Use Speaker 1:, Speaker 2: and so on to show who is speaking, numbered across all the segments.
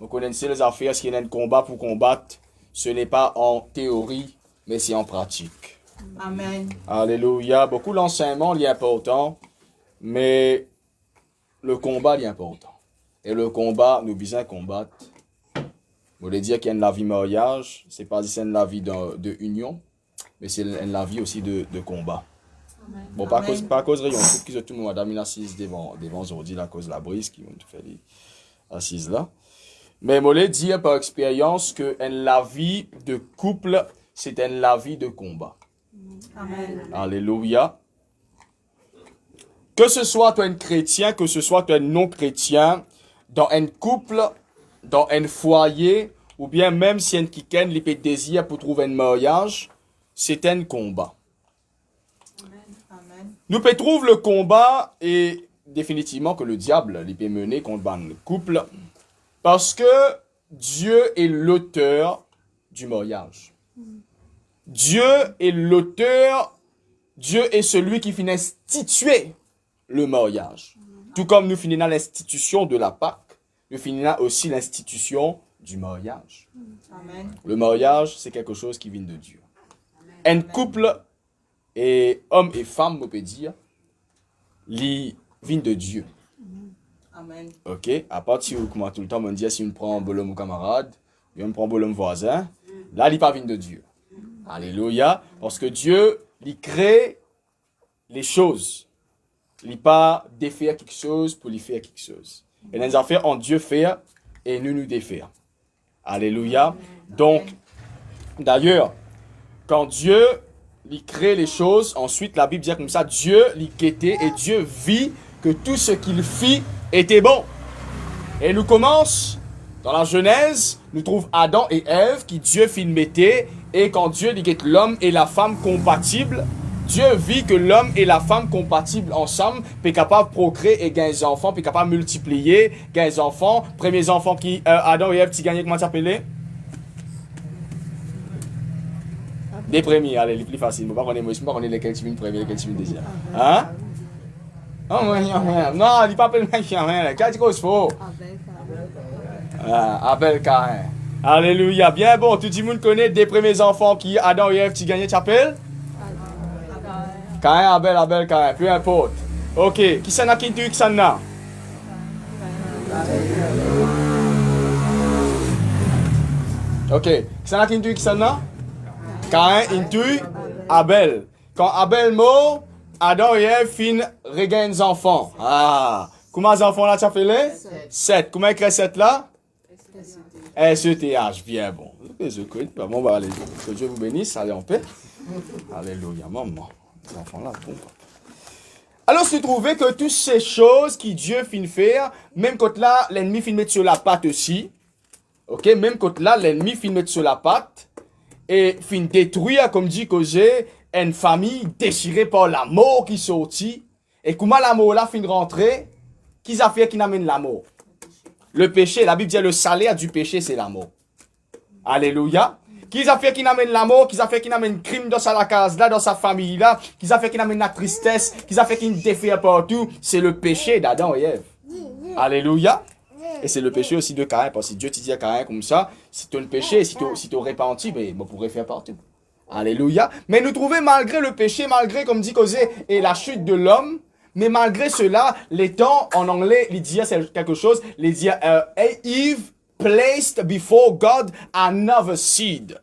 Speaker 1: Vous connaissez les affaires, s'il y a un combat pour combattre, ce n'est pas en théorie, mais c'est en pratique.
Speaker 2: Amen.
Speaker 1: Alléluia. Beaucoup l'enseignement est important, mais le combat est important. Et le combat, nous besoin combattre. Vous voulez dire qu'il y a la vie mariage, c'est pas c'est la vie de union, mais c'est la vie aussi de combat. Amen. Bon, pas à cause rayon, tout le monde a mis assise devant aujourd'hui, à cause de la brise qui ont fait les assises là. Mais je voulais dire par expérience que la vie de couple, c'est la vie de combat.
Speaker 2: Amen.
Speaker 1: Alléluia. Que ce soit un chrétien, que ce soit un non-chrétien, dans un couple, dans un foyer, ou bien même si un quelqu'un a désir pour trouver un mariage, c'est un combat.
Speaker 2: Amen.
Speaker 1: Nous pouvons trouver le combat et définitivement que le diable peut mener contre un couple parce que Dieu est l'auteur du mariage. Dieu est l'auteur, Dieu est celui qui finit instituer le mariage. Tout comme nous finissons l'institution de la Pâque, nous finissons aussi l'institution du mariage.
Speaker 2: Amen.
Speaker 1: Le mariage, c'est quelque chose qui vient de Dieu. Un couple, et homme et femme, on peut dire, ils viennent de Dieu.
Speaker 2: Amen.
Speaker 1: Ok? À partir où, comment tout le temps, on dit, si on prend un bonhomme ou camarade, ou on prend un bonhomme voisin, là, il n'est pas vient de Dieu. Alléluia. Parce que Dieu, il crée les choses. Il n'est pas défaire quelque chose pour lui faire quelque chose. Et les affaires en Dieu faire et nous défaire. Alléluia. Donc, d'ailleurs, quand Dieu il crée les choses, ensuite la Bible dit comme ça, Dieu l'y quittait et Dieu vit que tout ce qu'il fit était bon. Et nous commence dans la Genèse, nous trouvons Adam et Ève qui Dieu fit mettait et quand Dieu dit que l'homme et la femme compatibles, Dieu vit que l'homme et la femme compatibles ensemble, puis capable de procréer et gagner des enfants, puis capable de multiplier, gagner des enfants. Premiers enfants qui Adam et Ève qui gagnaient, comment ça s'appelait? Les premiers, allez, les plus faciles. Je ne sais pas qu'on est lesquels tu viens premier, lesquels tu viens deuxième. Hein? Non, il n'est pas appelé le qu'est-ce que c'est faux? Abel Caïn. Alléluia. Bien bon, tout le monde connaît des premiers enfants qui Adam et Ève qui gagnaient, tu appelles? Caïn, Abel, Caïn, peu importe. Ok, qui s'en a qui dit qui s'en a? Ok, qui s'en a qui dit qui s'en a? Caïn intue Abel. Quand Abel mort, Adam et Ève fin regagnent des enfants. Ah, comment les enfants là tu as fait les? 7. Comment écrit 7 là? S-E-T-H, bien bon. Bon, bah, allez, que Dieu vous bénisse, allez en paix. Alléluia, maman. Les enfants là, bon. Alors, se trouvait que toutes ces choses qui Dieu fin faire, même quand là, l'ennemi fin mettre sur la patte aussi. Ok, même quand là, l'ennemi fin mettre sur la patte. Et fin détruire, comme dit Cosé, une famille déchirée par l'amour qui sortit. Et comment l'amour là fin rentrer? Qui a fait qui n'amène l'amour? Le péché, la Bible dit le salaire du péché, c'est l'amour. Alléluia. Qui a fait qui n'amène l'amour? Qui a fait qui n'amène crime dans sa case là, dans sa famille là? Qui a fait qui n'amène la tristesse? Qui a fait qui défait partout? C'est le péché d'Adam et Ève. Alléluia. Et c'est le péché aussi de Caïn, parce que Dieu te dit à Caïn comme ça, si tu as un péché, si tu repenti, ben, on pourrait faire partout. Alléluia. Mais nous trouvons malgré le péché, malgré, comme dit Cosé, et la chute de l'homme, mais malgré cela, les temps, en anglais, il dit c'est quelque chose, il dit Eve placed before God another seed.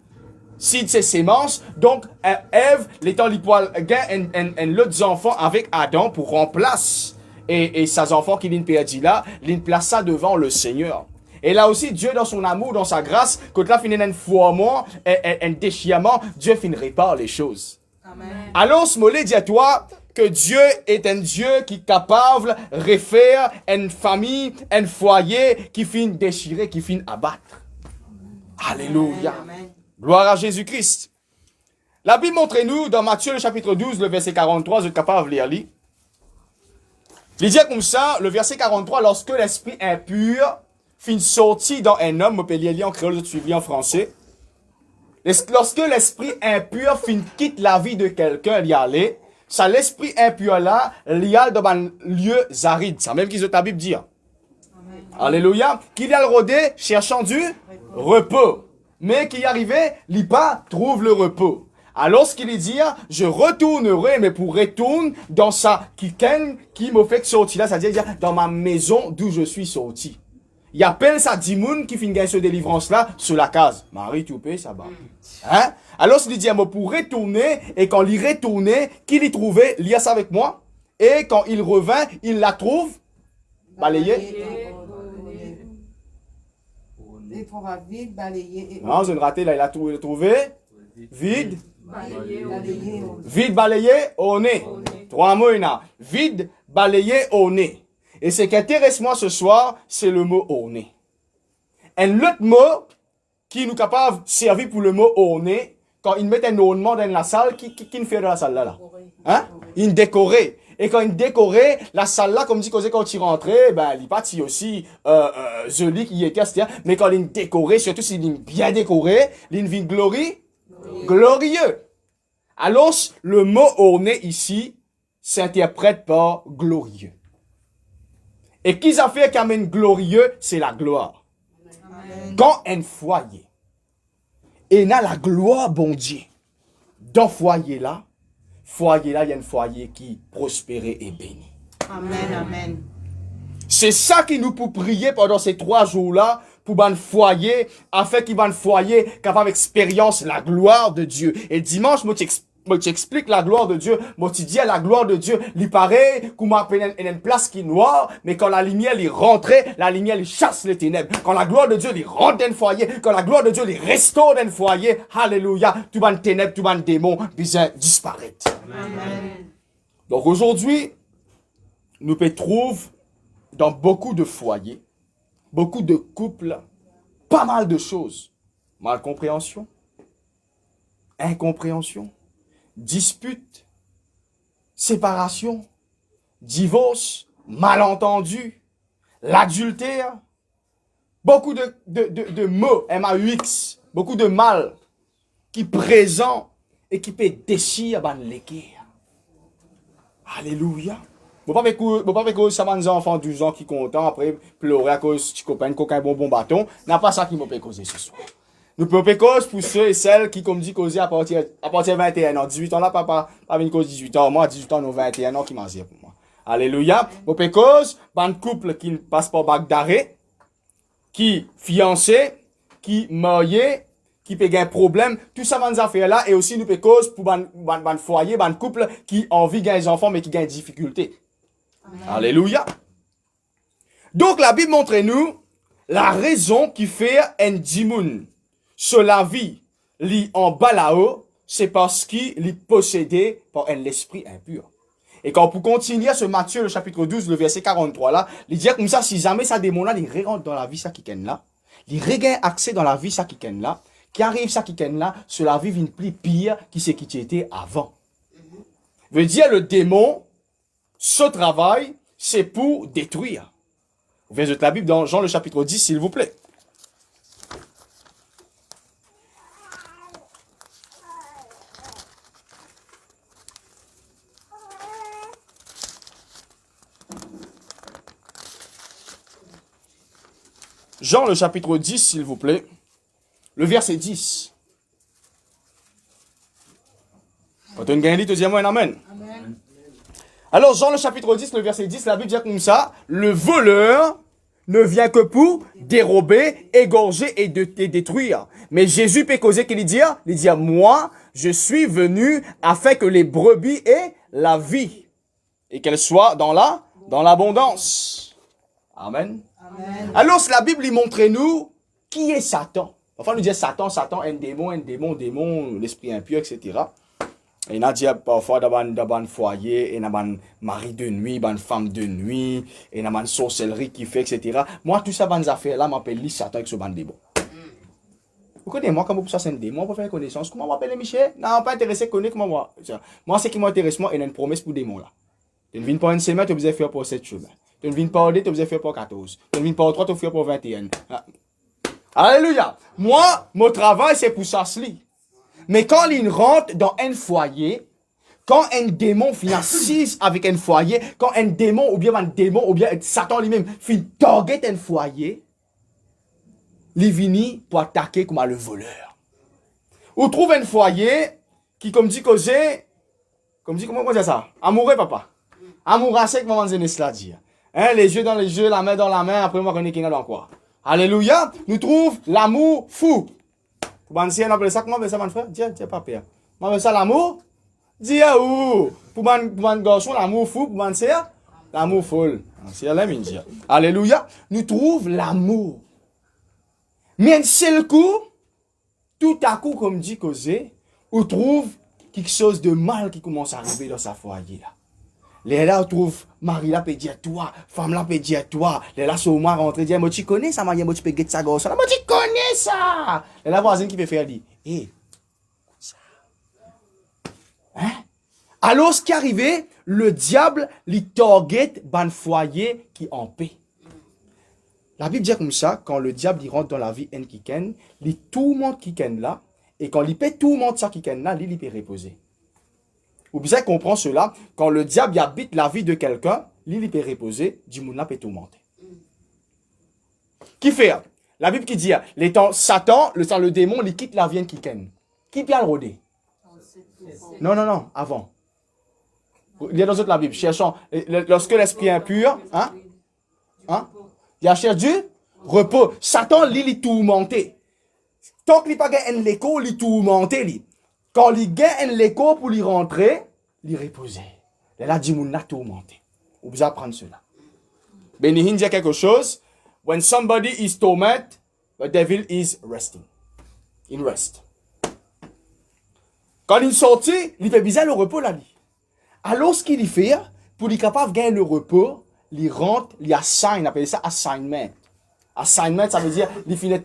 Speaker 1: Seed, c'est sémence. Donc, Ève, les temps, il poil gain un l'autre enfant avec Adam pour remplacer. Et ses enfants qui l'ont perdu là, l'ont placé devant le Seigneur. Et là aussi, Dieu, dans son amour, dans sa grâce, quand là finit un foiement, un déchirement, Dieu finit répare les choses.
Speaker 2: Amen.
Speaker 1: Alors, ce mot dit à toi que Dieu est un Dieu qui est capable de refaire une famille, un foyer qui finit déchirer, qui finit abattre. Alléluia.
Speaker 2: Amen.
Speaker 1: Gloire à Jésus-Christ. La Bible montre-nous dans Matthieu, le chapitre 12, le verset 43, vous êtes capable de lire. Il dit comme ça, le verset 43, lorsque l'esprit impur finit sorti dans un homme, on peut lire en créole, je suis en français. Lorsque l'esprit impur finit quitte la vie de quelqu'un, il y allait, ça l'esprit impur là, il y a dans un lieu aride. C'est même ce que la Bible dit. Alléluia. Qu'il y a le rodé, cherchant du repos. Mais qui y arrivait, l'IPA trouve le repos. Alors ce qu'il dit, je retournerai, mais pour retourner dans ça, qui m'a fait sortir là, c'est-à-dire dans ma maison d'où je suis sorti. Il appelle ça Dimoun qui finit ce délivrance là sur la case. Marie, tu peux, ça va. Hein? Alors il dit, moi pour retourner, et quand il retournait, qu'il y trouvait, il y a ça avec moi, et quand il revint, il la trouve balayée.
Speaker 3: Il trouva vide, balayé.
Speaker 1: Non, je ne raté là, il a trouvé vide.
Speaker 3: Balayé.
Speaker 1: Vide balayé au nez. 3 mots, il y en a. Vide balayé au nez. Et ce qui intéresse moi ce soir, c'est le mot au nez. Un autre mot qui nous capable de servir pour le mot au nez, quand ils mettent un ornement dans la salle, qui ne fait de la salle là? Hein? Il décoré. Et quand il décorait, la salle là, comme dit quand tu rentrais, ben, il partit aussi, joli qui était, mais quand il décoré, surtout s'il est bien décoré, il vient glorieux. Alors, le mot orné ici s'interprète par glorieux. Et qui a fait qu'amène glorieux, c'est la gloire. Amen. Quand un foyer, et n'a la gloire, bon Dieu, dans foyer là, il y a un foyer qui prospère et béni.
Speaker 2: Amen, amen.
Speaker 1: C'est ça qui nous peut prier pendant ces 3 jours-là, pour un foyer, afin qu'il y ait un foyer capable d'expérience la gloire de Dieu. Et dimanche, moi, t'explique la gloire de Dieu. Moi, tu dis la gloire de Dieu, il paraît qu'on m'a appelé une place qui est noire, mais quand la lumière est rentrée, la lumière elle chasse les ténèbres. Quand la gloire de Dieu elle rentre dans le foyer, quand la gloire de Dieu elle restaure dans le foyer, alléluia, tout le ténèbres, tout le démon, besoin disparaître. Amen. Donc aujourd'hui, nous peut trouver dans beaucoup de foyers, beaucoup de couples, pas mal de choses. Malcompréhension, incompréhension, dispute, séparation, divorce, malentendu, l'adultère, beaucoup de mots, M-A-U-X, beaucoup de mal qui présent et qui peut déchirer l'équerre. Alléluia. Bon pas avec ça des enfants 12 ans qui content après pleurer à cause tu copain coquin bonbon bâton, n'a pas ça qui m'a causé ce soir. Nous pouvons cause pour ceux et celles qui comme dit causer à partir de 21 ans, 18 ans là papa une cause 18 ans, moi 18 ans, non 21 ans qui m'en pour moi. Alléluia. Bon cause ban couple qui ne passe pas bac d'arrêt, qui fiancé, qui marié, qui peut gagner problème, tout ça van affaires là et aussi nous peut cause pour ban foyer, ban couple qui envie gagner des enfants mais qui gagne difficulté. Amen. Alléluia. Donc la Bible montre nous la raison qui fait un dimoun sur la vie li en bas là-haut, c'est parce qu'il est possédé par un esprit impur. Et quand pour continuer ce Matthieu le chapitre 12 le verset 43 là, il dit comme ça si jamais ça démon là, il rentre dans la vie ça qui ken là, il regagne accès dans la vie ça qui ken là, qui arrive ça qui ken là, sur la vie une plus pire qui c'est qui était avant. Veut dire le démon ce travail, c'est pour détruire. Vous voyez la Bible dans Jean le chapitre 10, s'il vous plaît. Jean le chapitre 10, s'il vous plaît. Le verset 10. Quand on gagne, tu dis moi un amen. Amen. Alors, Jean le chapitre 10, le verset 10, la Bible dit comme ça, le voleur ne vient que pour dérober, égorger et détruire. Mais Jésus peut causer qu'il dit, moi, je suis venu afin que les brebis aient la vie et qu'elles soient dans l'abondance. Amen. Amen. Alors, la Bible lui montre nous qui est Satan. Enfin, nous dit Satan, un démon, l'esprit impur, etc. Et il a dit parfois dans un foyer, et dans un mari de nuit, dans une femme de nuit, et dans une sorcellerie qui fait, etc. Moi, tout ça, dans affaires là, m'appelle Satan avec ce ban démon. Vous connaissez moi, comment ça c'est un démon, pour faire connaissance. Comment m'appelle Michel? Non, pas intéressé, connaître comment moi. Moi, ce qui m'intéresse, moi, il y a une promesse pour démon là. Tu ne viens pas une semaine, tu as faire pour 7 chemins. Tu ne viens pas 2, tu as faire pour 14. Tu ne viens pas 3, tu as faire pour 21. Alléluia. Moi, mon travail, c'est pour ça. Mais quand il rentre dans un foyer, quand un démon finit assise avec un foyer, quand un démon, ou bien Satan lui-même, finit target un foyer, il vient pour attaquer comme le voleur. Ou trouve un foyer qui, comme dit causé, comment on dit ça? Amoureux, papa. Amoureux, c'est comment on cela dit. Hein, les yeux dans les yeux, la main dans la main, après moi, on est qui dans quoi? Alléluia. Nous trouve l'amour fou. Pour on appelle ça, comment on appelle ça, mon frère? Dis pas père. On appelle ça l'amour? Dis où? Pour mon garçon, l'amour fou, pour mon sœur, l'amour folle. C'est la même dire. Alléluia. Nous trouve l'amour. Mais un seul coup, tout à coup, comme dit causé, on trouve quelque chose de mal qui commence à arriver dans sa foyer là. Les là, on trouve Marie là peut dire toi, femme là peut dire toi. Les là, sur moi rentre dire, moi tu connais ça, moi tu peux guetter ça gosse. Moi tu connais ça. Les là, voisine qui peut faire dit, ça. Hein? Alors ce qui arrivait, le diable lui target ban foyer qui en paix. La Bible dit comme ça, quand le diable il rentre dans la vie en kiken, il tourmente kiken là, et quand il peut tourmente ça kiken là, il peut reposer. Vous bien comprendre cela, quand le diable il habite la vie de quelqu'un, il peut reposer, du monde là peut tourmenter. Qui fait? La Bible qui dit, les temps, Satan, le démon, il quitte la vie en kiken. Qui peut le rôder? Non, avant. Il y a dans la Bible, cherchons, lorsque l'esprit impur, il a cherché du repos. Satan, il est tourmenté. Tant qu'il n'a pas gagné l'écho, il est tourmenté. Quand il gagne l'écho pour y rentrer, il reposait. Et là, il est tourmenté. Vous devez apprendre cela. Benihin dit quelque chose. When somebody is tormented, the devil is resting. In rest. Quand il sortit, il fait bizarre le repos là. Alors, ce qu'il fait, pour être capable de gagner le repos, il rentre, il assign, on appelle ça assignment. Assignment, ça veut dire, il finit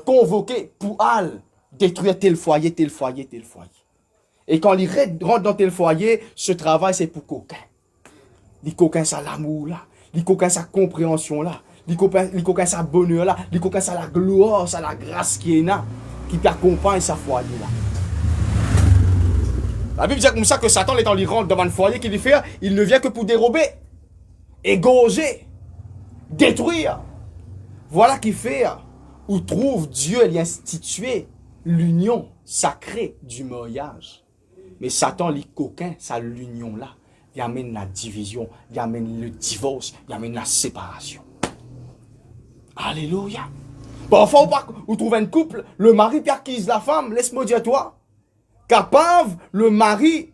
Speaker 1: convoqué pour aller détruire tel foyer, tel foyer, tel foyer. Et quand il rentre dans tel foyer, ce travail, c'est pour coquin. Il coquin, ça l'amour là. Il coquin, sa compréhension là. Il coquin, sa bonheur là. Il coquin, ça la gloire, ça la grâce qui est là, qui t'accompagne sa foyer là. La Bible dit comme ça que Satan, quand il rentre dans un foyer, qu'il fait, il ne vient que pour dérober, égorger, détruire. Voilà qui fait où trouve Dieu il institué l'union sacrée du mariage. Mais Satan, les coquins, ça l'union là, il amène la division, il amène le divorce, il amène la séparation. Alléluia. Parfois, vous trouvez un couple, le mari perquise la femme, laisse-moi dire toi. Capable, le mari,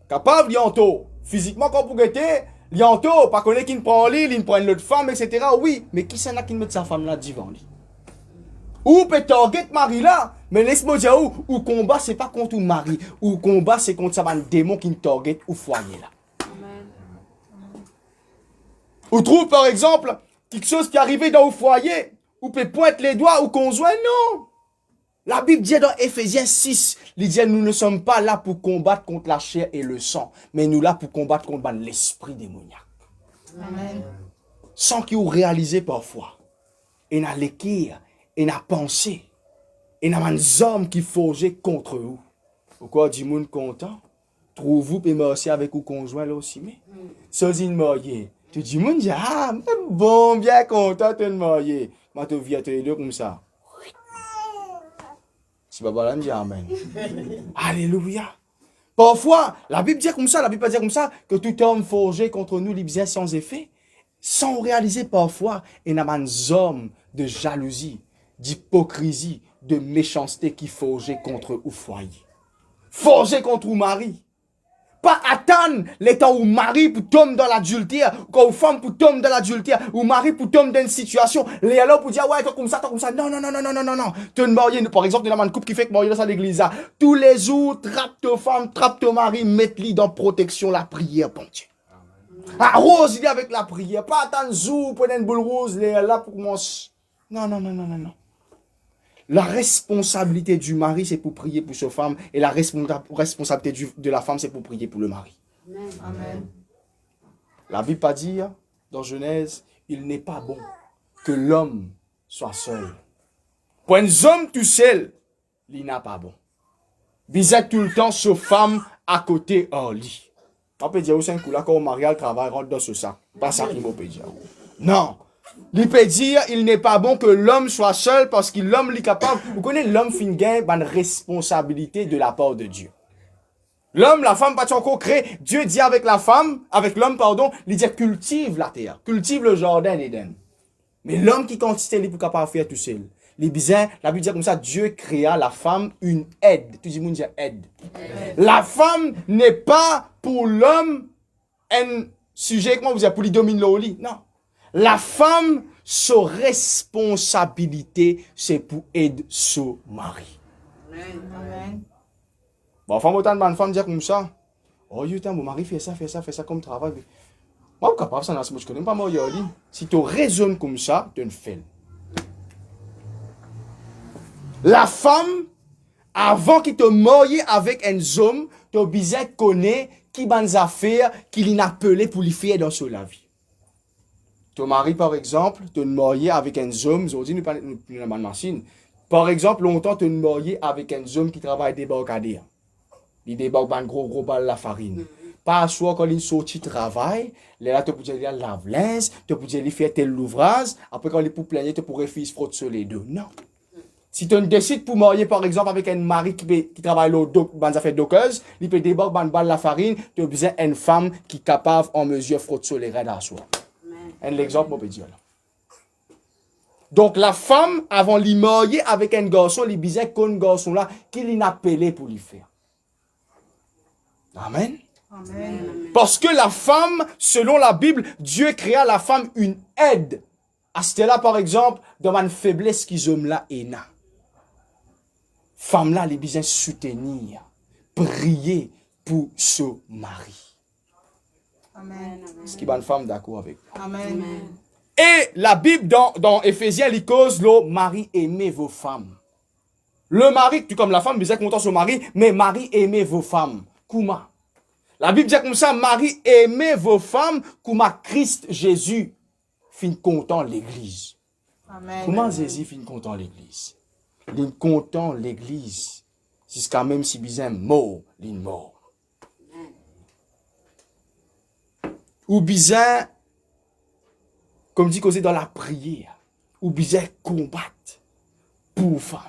Speaker 1: capable, lianto. Physiquement, quand vous guettez, lianto, pas connaître qui ne prend l'île, il ne prend l'autre femme, etc. Oui, mais qui c'est là qui met sa femme là devant lui? Ou peut target mari là, mais laisse-moi dire où combat, c'est pas contre le mari. Ou combat, c'est contre ça, un démon qui ne target ou foyer là. Amen. Ou trouve par exemple, quelque chose qui est arrivé dans le foyer, ou peut pointer les doigts ou conjoint, non. La Bible dit dans Éphésiens 6, il dit nous ne sommes pas là pour combattre contre la chair et le sang, mais nous là pour combattre contre l'esprit démoniaque. Amen. Sans qu'ils vous réalisez parfois, et n'a l'équire, et n'a pensé, et n'a des hommes qui forgent contre vous. Pourquoi du monde content? Trouve-vous et merci avec vous conjoint là aussi, mais sans une mariée. Tu dis, monde dit, ah, bon, bien content de marier. Moi, tu viens te deux comme ça. Si Baba là, dit Amen. Alléluia. Parfois, la Bible dit comme ça, que tout homme forgé contre nous, il vient sans effet. Sans réaliser parfois, il y a des hommes de jalousie, d'hypocrisie, de méchanceté qui forgent contre ou foyer. Forgé contre ou mari. Pas attendre les temps où mari pour tomber dans l'adultère, quand femme pour tomber dans l'adultère, ou mari pour tomber dans une situation, les alors pour dire, ouais, toi comme ça. Non. Tu es marié, par exemple, il y a une couple qui fait que marié dans l'église, là. Tous les jours, trappe ta femme, trappe ton mari, mets-le dans protection, la prière, bon Dieu. Arrose, il est avec la prière. Pas attendre zou, prenez une boule rose, les là pour moi. Non. La responsabilité du mari, c'est pour prier pour sa femme. Et la responsabilité de la femme, c'est pour prier pour le mari. Amen. La Bible pas dit, dans Genèse, il n'est pas bon que l'homme soit seul. Pour un homme tout seul, il n'a pas bon. Bizarre tout le temps, sa femme à côté en lit. On peut dire aussi un coup là, quand on marie le travail, rentre dans ce sac. Pas ça qu'il peut dire. Non. Il peut dire, il n'est pas bon que l'homme soit seul parce que l'homme est capable. Vous connaissez l'homme fin gain une responsabilité de la part de Dieu. L'homme, la femme, pas encore créé. Dieu dit avec la femme, avec l'homme, pardon, il dit cultive la terre, cultive le jardin d'Éden. Mais l'homme qui quantité, il est plus capable de faire tout seul. Les bizarres, la Bible dit comme ça, Dieu créa la femme une aide. Tu dis, mon Dieu, aide. La femme n'est pas pour l'homme un sujet, comment vous dites, pour lui dominer le lit. Non. La femme, sa responsabilité, c'est pour aider son mari.
Speaker 2: Amen.
Speaker 1: Bon, femme, autant de femme dire comme ça. Oh, mon mari fait ça comme travail. Moi, je suis capable, ça, je ne connais pas moi, Yoli. Si tu raisonnes comme ça, tu le fais. La femme, avant qu'il te marie avec un homme, tu as besoin de connaître qui les affaires qu'il a appelé pour lui faire dans sa vie. Ton mari, par exemple, te marié avec un homme, aujourd'hui, nous parlons de la machine. Par exemple, longtemps, tu es marié avec un homme qui travaille des barcadières. Il débarque un gros bal la farine. Pas à soi quand il sortit travail, là, tu peux dire lave-linge, tu peux dire faire tel ouvrage, après quand il est pour plaigner, tu pourrais faire frotter sur les deux. Non. Si tu décides pour marier, par exemple, avec un mari qui travaille dans les affaires dockeuses, il peut débarquer un bal la farine, tu as besoin d'une femme qui est capable en mesure de frotter sur les raids à soi. Un exemple, on peut dire là. Donc, la femme, avant de marier avec un garçon, il a besoin qu'un garçon là, qu'il l'a appelé pour lui faire. Amen.
Speaker 2: Amen.
Speaker 1: Parce que la femme, selon la Bible, Dieu créa la femme une aide. À ce là, par exemple, dans une faiblesse qu'ils ont là et là. Femme là, elle a besoin de soutenir, prier pour son mari.
Speaker 2: Amen.
Speaker 1: Est-ce qu'il y a une femme d'accord avec vous?
Speaker 2: Amen.
Speaker 1: Et la Bible, dans Éphésiens, il cause le mari aimez vos femmes. Le mari, tu comme la femme, vous êtes content son mari, mais mari aimez vos femmes. Comment? La Bible dit comme ça, mari aimez vos femmes, comme Christ Jésus fin content l'église.
Speaker 2: Amen.
Speaker 1: Comment Jésus fin content l'église? Il est content l'église. Jusqu'à même si bizarre mort, il est mort. Ou bizarre, comme dit causer dans la prière, ou bizarre combattre pour femme.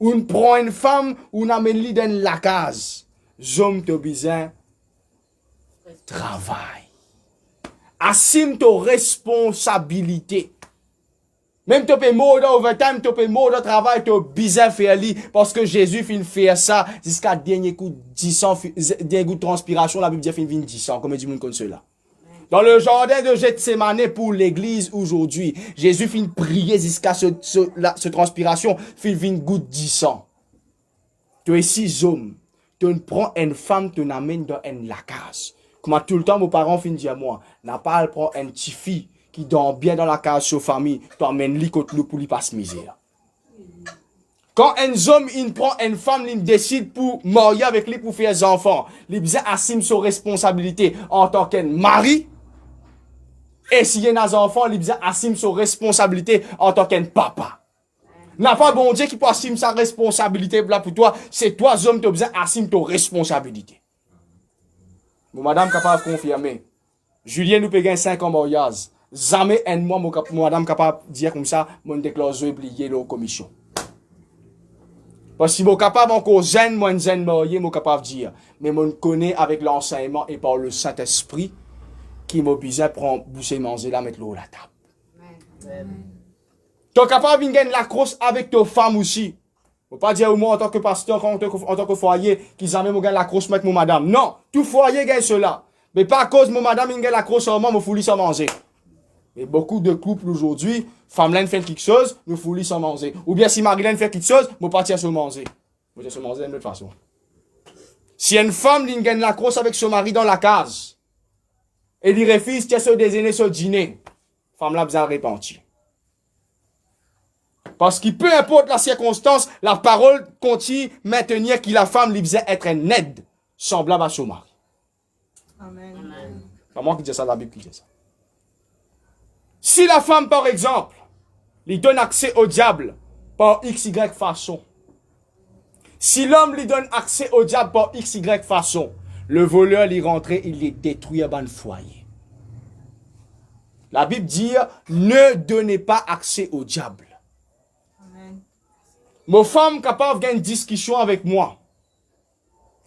Speaker 1: Ou on prend une femme, ou on amène lui dans la case. J'aime te besoin travail. Assume ta responsabilité. Même tu peux mourir overtime, tu peux mourir de travail, tu as besoin de faire parce que Jésus fin faire ça jusqu'à dernier coup de 10 ans, dernier coup de transpiration, la Bible dit fin 10 ans, comme dit monde comme cela. Dans le jardin de Gethsémane pour l'église aujourd'hui, Jésus fin prier jusqu'à ce transpiration, fin 20 gouttes 10 ans. Tu es 6 hommes. Tu prends une femme, tu l'amènes dans une case. Comme tout le temps, mes parents finissent dire moi, n'a pas à prendre une petite fille qui dort bien dans la case de sa famille, tu amènes lui contre lui pour lui passer misère. Quand un homme, il prend une femme, il décide pour marier avec lui pour faire des enfants, il assume sa responsabilité en tant qu'un mari. Et s'il y a des enfants, il assume sa responsabilité en tant qu'un papa. N'a pas bon Dieu qui peut assumer sa responsabilité là pour toi. C'est toi, homme, tu as besoin d'assumer ta responsabilité. Bon, madame capable de confirmer. Julien nous paye 5 ans mariage. Jamais un mois, madame capable de dire comme ça, mon déclaration oublié la commission. Parce que si je capable encore jeune, moi jeune marié, je capable de dire. Mais je connais avec l'enseignement et par le Saint-Esprit qui m'a besoin de prendre boucher manger là, mettre l'eau à la table. Tu es capable de gagner la crosse avec ta femme aussi. Faut pas dire moi en tant que pasteur, en tant que foyer, qu'ils jamais me gagne la crosse avec mon madame. Non, tout foyer gagne cela. Mais pas à cause mon madame gagne la crosse seulement, me foulis sans manger. Et beaucoup de couples aujourd'hui, femme fait quelque chose, me foulis sans manger. Ou bien si Marilyn fait quelque chose, me partir sans manger. Me partir sans manger d'une autre façon. Si une femme gagne la crosse avec son mari dans la case, et il refuse de se déjeuner ce dîner, femme là besoin de repentir. Parce que peu importe la circonstance, la parole continue maintenir que la femme lui faisait être une aide semblable à son mari.
Speaker 2: Amen.
Speaker 1: Pas moi qui dis ça, la Bible qui dit ça. Si la femme, par exemple, lui donne accès au diable par XY façon, Si l'homme lui donne accès au diable par XY façon, le voleur l'y rentrait, il les détruit à ban foyer. La Bible dit, ne donnez pas accès au diable.
Speaker 2: Amen.
Speaker 1: Mes femmes capables d'avoir une discussion avec moi.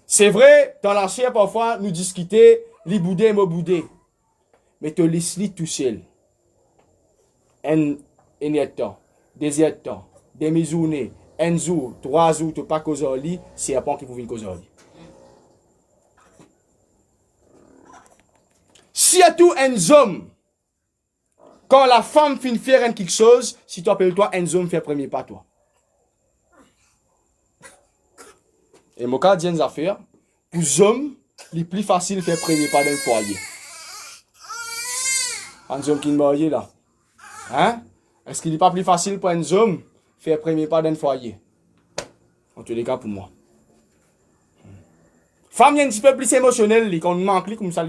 Speaker 1: C'est vrai, dans l'ancien, parfois, nous discuter, les boudés et me boudés. Mais te laisse tout seul. Un temps, des temps, des misounés, un jour, 3 jours, tu pas causer au lit, c'est un point qui vous vient causer au lit. Si à tout un homme, quand la femme finit faire quelque chose, si tu appelles toi un homme, fais premier pas toi. Et mon cas, dit une affaire, pour les hommes, il est plus facile de faire premier pas dans le foyer. Un homme qui est marié là. Hein? Est-ce qu'il n'est pas plus facile pour un homme de faire premier pas dans le foyer? En tous les cas, pour moi. Femme, il y a un petit peu plus émotionnel, quand on manque, comme ça,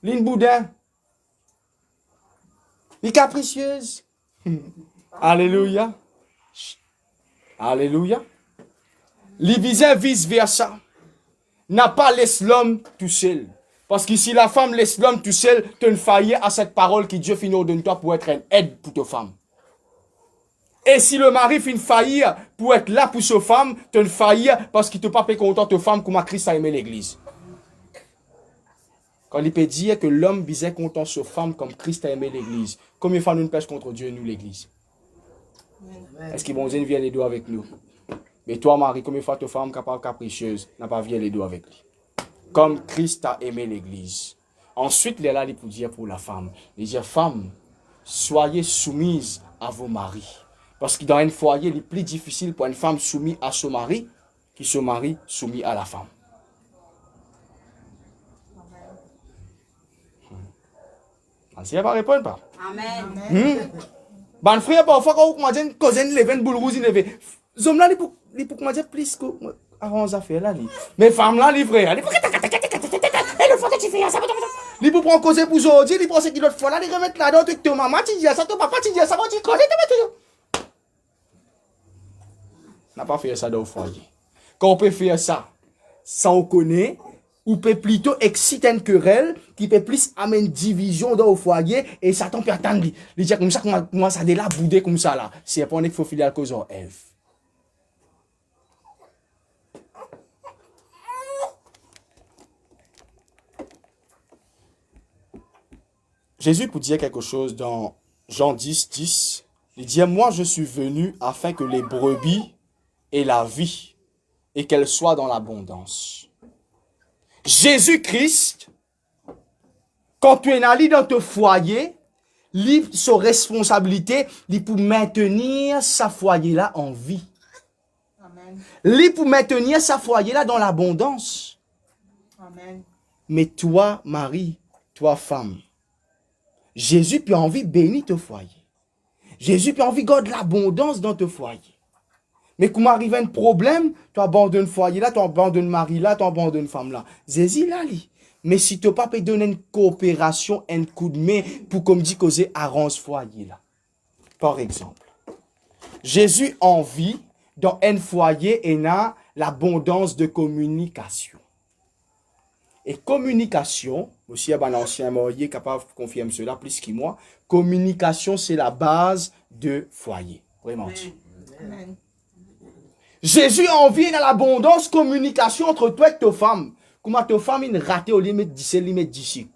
Speaker 1: l'une boudin. Les capricieuse. Alléluia. Alléluia. Les visins vice versa. N'a pas laissé l'homme tout seul. Parce que si la femme laisse l'homme tout seul, tu ne faillis à cette parole que Dieu finit de toi pour être une aide pour ta femme. Et si le mari finit faillir pour être là pour sa femme, tu ne faillis parce qu'il ne t'a pas fait content ta femme comme Christ a aimé l'église. Quand il peut dire que l'homme visait content sa femme comme Christ a aimé l'église, combien de fois nous ne pêchons contre Dieu, nous, l'église? Est-ce qu'ils vont dire viens les deux avec nous? Mais toi, Marie, combien de fois ta femme capable capricieuse n'a pas viens les deux avec lui? Comme Christ a aimé l'église. Ensuite, il est là pour dire pour la femme. Il dit, femme, soyez soumises à vos maris. Parce que dans un foyer, il est plus difficile pour une femme soumise à son mari que son mari soumis à la femme. Si elle va répondre pas.
Speaker 2: Amen.
Speaker 1: Ban frère parfois quand on dit cousin lever boule rouge lever. Zom là li pour dire plus que avant ça faire là li. Mais femme là li frère, li pour et le fois que tu fais ça li pour prendre cause pour aujourd'hui, li pense que l'autre fois là li remettre là dedans que maman tu dis ça, ton papa tu dis ça, va dire cause te mettre. N'a pas fait ça dans le foyer. Quand on peut faire ça sans connaître, ou peut plutôt exciter une querelle qui peut plus amener division dans le foyer et ça tombe à attendre. Il dit comme ça, comment ça de là bouder comme ça là. C'est pas qu'il faut filer à cause en Ève. Jésus pour dire quelque chose dans Jean 10, 10. Il dit, moi je suis venu afin que les brebis aient la vie et qu'elles soient dans l'abondance. Jésus-Christ, quand tu es allé dans ton foyer, sa responsabilité, il pour maintenir sa foyer-là en vie.
Speaker 2: Amen.
Speaker 1: Il pour maintenir sa foyer-là dans l'abondance.
Speaker 2: Amen.
Speaker 1: Mais toi, Marie, toi, femme, Jésus peut envie bénir ton foyer. Jésus peut envie garder l'abondance dans ton foyer. Mais comment arrive un problème, tu abandonnes le foyer là, tu abandonnes Marie là, tu abandonnes femme là. Jésus là, lui. Mais si tu pas peut donner une coopération, un coup de main pour, comme dit, causer arrange foyer là. Par exemple, Jésus en vit dans un foyer et a l'abondance de communication. Et communication, aussi il y a un ancien marié capable de confirmer cela plus que moi, communication c'est la base de foyer. Vraiment.
Speaker 2: Amen.
Speaker 1: Jésus a envie dans l'abondance communication entre toi et ta femme. Comment ta femme est ratée au limite 10 limite 10.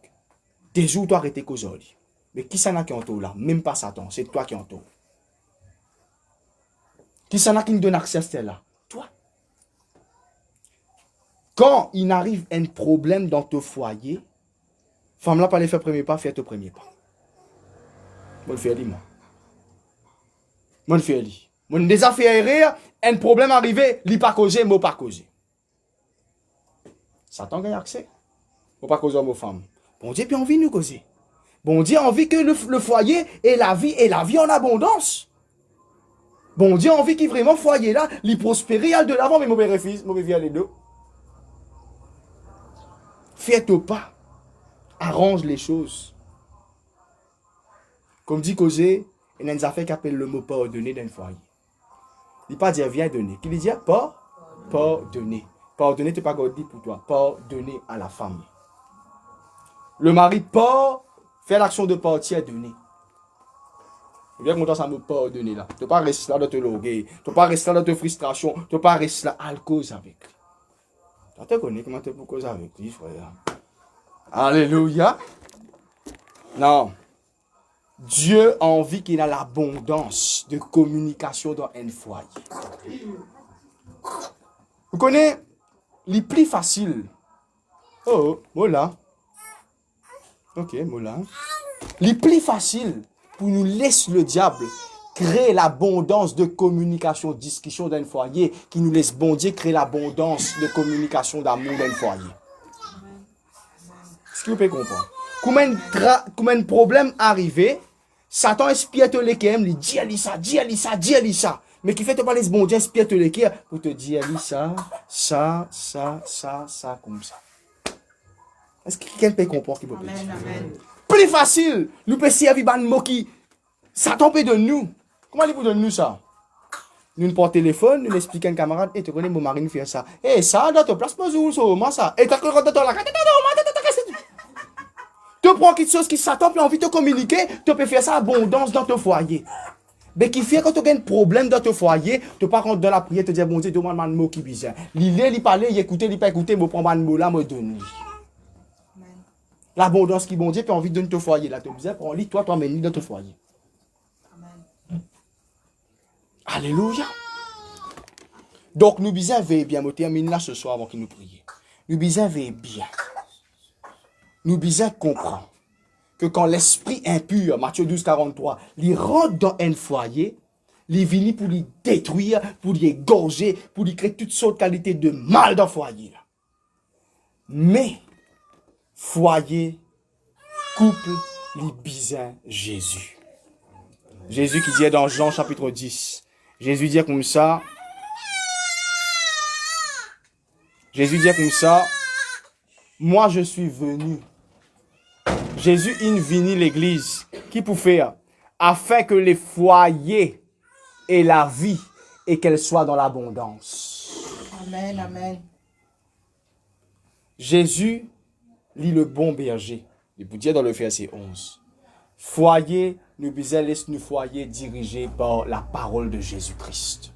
Speaker 1: Des jours tu arrêté qu'aujourd'hui. Mais qui s'en a qui entoure là? Même pas Satan, c'est toi qui entoure. Qui s'en a qui nous donne accès à celle-là? Toi. Quand il arrive un problème dans ton foyer, femme là pas aller faire premier pas, fais ton premier pas. Moi le fais moi. Moi le fais lui. Mon des affaires rire, un problème arrivé, li pas causé, moi pas causé. Satan gagne accès. Moi pas causer aux femmes. Bon Dieu puis envie nous causer. Bon Dieu envie que le foyer et la vie en abondance. Bon Dieu envie qu'il vraiment foyer là, li prospérer al de l'avant mais mauvais refuse, mauvais vient les deux. Fais-toi pas. Arrange les choses. Comme dit causé, il y a des affaires qui appellent le mot pardonner dans le foyer. Il pas dire viens donner. Qu'il dit pardonner. Pardonner, tu n'es pas dit pour toi. Pardonner à la femme. Le mari faire l'action de partir donner. Viens content ça me pardonner là. Tu ne pas rester là dans te loguer. Tu ne pas rester là dans te frustration. Tu ne pas rester là à cause avec lui. Tu te connais comment tu peux causer avec lui, frère. Alléluia. Non. Dieu a envie qu'il y ait l'abondance de communication dans un foyer. Vous connaissez les plus faciles. Oh, voilà. Ok, voilà. Les plus faciles pour nous laisser le diable créer l'abondance de communication, discussion dans un foyer, qui nous laisse bon Dieu créer l'abondance de communication d'amour dans un foyer. Est-ce que vous pouvez comprendre? Comment un problème arrivé, Satan espionne les qui aime, il dit à ça. Mais qui fait te parler ce bon Dieu, espionne les qui pour te dire ça, comme ça. Est-ce que quelqu'un peut comprendre ce qu'il peut dire? Plus facile, nous pouvons servir un mot qui Satan peut de nous. Comment il peut donner nous ça? Nous prenons téléphone, nous expliquons à un camarade, et tu connais mon mari fait ça. Et ça, dans ta place, pas où ça. Et tu as tu prends quelque chose qui Satan a envie de communiquer, tu peux faire ça abondance dans ton foyer. Mais qui fait quand tu as un problème dans ton foyer, tu ne peux pas rentrer dans la prière, te dire, bon Dieu, demande un mot qui bizarre. Il parlait, il écoutait, il pas écouté, il prend un mot là, me donne. L'abondance qui bon Dieu, tu as envie de donner ton foyer. Là, tu as besoin, prends lit, toi, mets dans ton foyer. Amen. Alléluia. Donc, nous bisons veiller bien. Je termine là ce soir avant qu'il nous prie. Nous bisons veiller bien. Nous bisons comprendre que quand l'esprit impur, Matthieu 12, 43, il rentre dans un foyer, il vient pour lui détruire, pour lui égorger, pour lui créer toutes sortes de qualités de mal dans le foyer. Là. Mais, foyer, couple, les bisins Jésus. Jésus qui dit dans Jean chapitre 10, Jésus dit comme ça, moi je suis venu. Jésus invini l'église, qui pour faire, afin que les foyers aient la vie et qu'elle soit dans l'abondance.
Speaker 2: Amen, amen.
Speaker 1: Jésus lit le bon berger. Il vous dit dans le verset 11. Foyer, nous bisons laisser nos foyers dirigés par la parole de Jésus-Christ.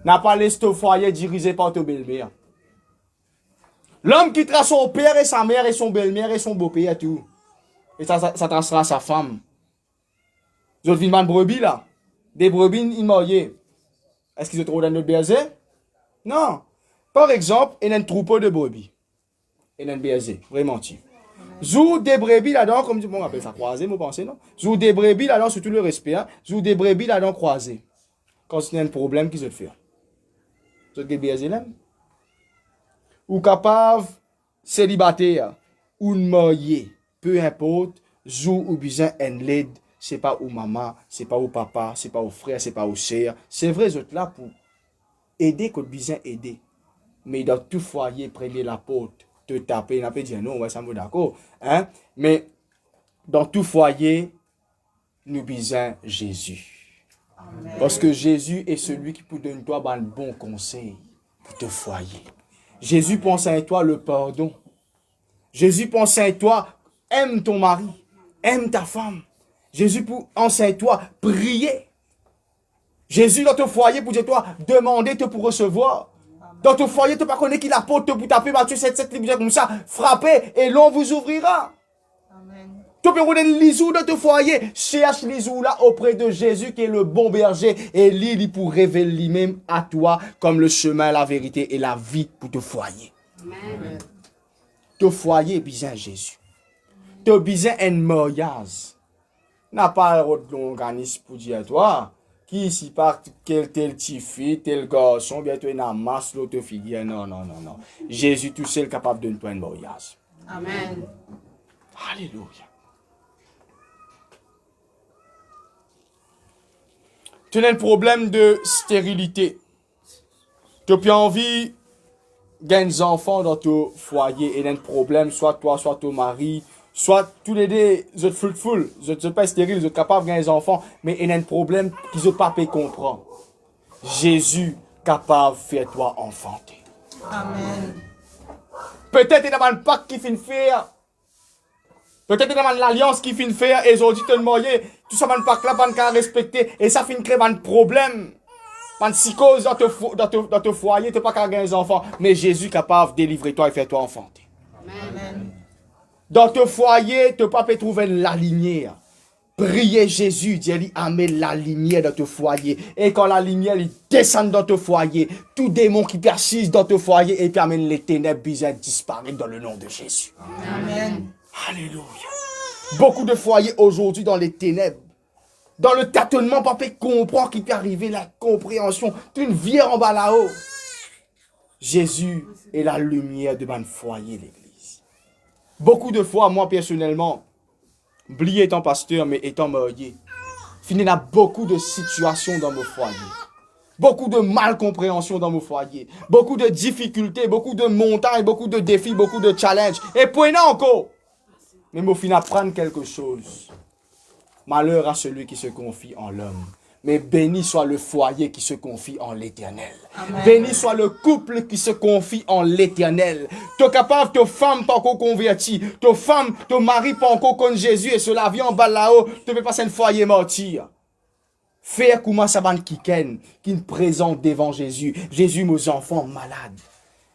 Speaker 1: N'a pas laissé ton foyer dirigé par ton belle-mère. L'homme quittera son père et sa mère et son belle-mère et son beau-père et tout. Et ça sera à sa femme. Vous avez vu une brebis là? Des brebis immoriées. Est-ce qu'ils ont trop dans notre berger? Non. Par exemple, il y a un troupeau de brebis. Il y a un berger, vraiment. Zou des brebis là-dedans, comme on appelle ça croisé, vous pensez, non? Zou des brebis là-dedans, surtout le respect, hein? Zou des brebis là-dedans croisé. Quand il y a un problème, qu'est-ce que tu fais? Vous êtes des bergers là? Ou capable, célibataire, ou marié, peu importe, zou ou besoin un l'aide, c'est pas au maman, c'est pas au papa, c'est pas au frère, c'est pas au sœur. C'est vrai, vous êtes là pour aider que besoin aider. Mais dans tout foyer, prenez la porte, te taper, n'a pas dit non, ouais, ça me d'accord. Hein? Mais dans tout foyer, nous besoin Jésus. Amen. Parce que Jésus est celui qui peut donner toi un bon conseil pour te foyer. Jésus pense à toi le pardon. Jésus pense à toi, aime ton mari, aime ta femme. Jésus pense à toi, prier. Jésus dans ton foyer pour dire toi, demander te pour recevoir. Dans ton foyer, tu ne pas connaître qu'il apporte pour taper Matthieu 7, comme ça, frapper et l'on vous ouvrira. Amen. Tu peux rouler l'isou dans ton foyer, cherche l'isou là auprès de Jésus qui est le bon berger et lui pour révéler lui-même à toi comme le chemin, la vérité et la vie pour ton foyer. Amen. Ton foyer est besoin Jésus. Tu as besoin d'un mariage. N'a pas l'organisme pour dire à toi. Qui ici part tel petit fille, tel garçon, bientôt il a masse l'autre figure. Non. Jésus tout seul capable de nous un mariage. Amen. Alléluia. Tu as un problème de stérilité. Tu as plus envie de gagner des enfants dans ton foyer et un problème, soit toi, soit ton mari, soit tous les deux, vous êtes fruitful, vous êtes pas stériles, vous êtes capables de gagner des enfants, mais il y a un problème qu'ils n'ont pas pu comprendre. Jésus capable de faire toi enfanter.
Speaker 2: Amen.
Speaker 1: Peut-être il y a un pacte qui finit faire. Peut-être il y a l'alliance qui finit faire. Et ils ont dit te demander, tout ça, un pacte là, pas de respecter. Et ça finit créer un problème. Pas de psychose dans ton foyer, tu n'as pas qu'à gagner des enfants. Mais Jésus est capable de délivrer toi et faire toi enfanter.
Speaker 2: Amen.
Speaker 1: Dans ton foyer, tu ne peux pas trouver la lumière. Priez Jésus, Dieu amène la lumière dans ton foyer. Et quand la lumière descend dans ton foyer, tout démon qui persiste dans ton foyer et qui amène les ténèbres bizarres disparaître dans le nom de Jésus.
Speaker 2: Amen.
Speaker 1: Alléluia. Beaucoup de foyers aujourd'hui dans les ténèbres. Dans le tâtonnement, papa comprend qu'il peut arriver la compréhension d'une vie en bas là-haut. Jésus est la lumière de mon foyer, l'église. Beaucoup de fois, moi personnellement, oublié étant pasteur, mais étant marié, fini dans beaucoup de situations dans mon foyer. Beaucoup de malcompréhension dans mon foyer. Beaucoup de difficultés, beaucoup de montagnes, beaucoup de défis, beaucoup de challenges. Et prenant encore. Mais au final, apprendre quelque chose. Malheur à celui qui se confie en l'homme. Mais béni soit le foyer qui se confie en l'Éternel. Béni soit le couple qui se confie en l'Éternel. Tu es capable, ta femme pas encore convertie. Ta femme, ton mari pas encore contre Jésus. Et cela vient en bas là-haut. Tu peux passer un foyer martyr. Faire comment ça va qui présente devant Jésus. Jésus, mes enfants malades.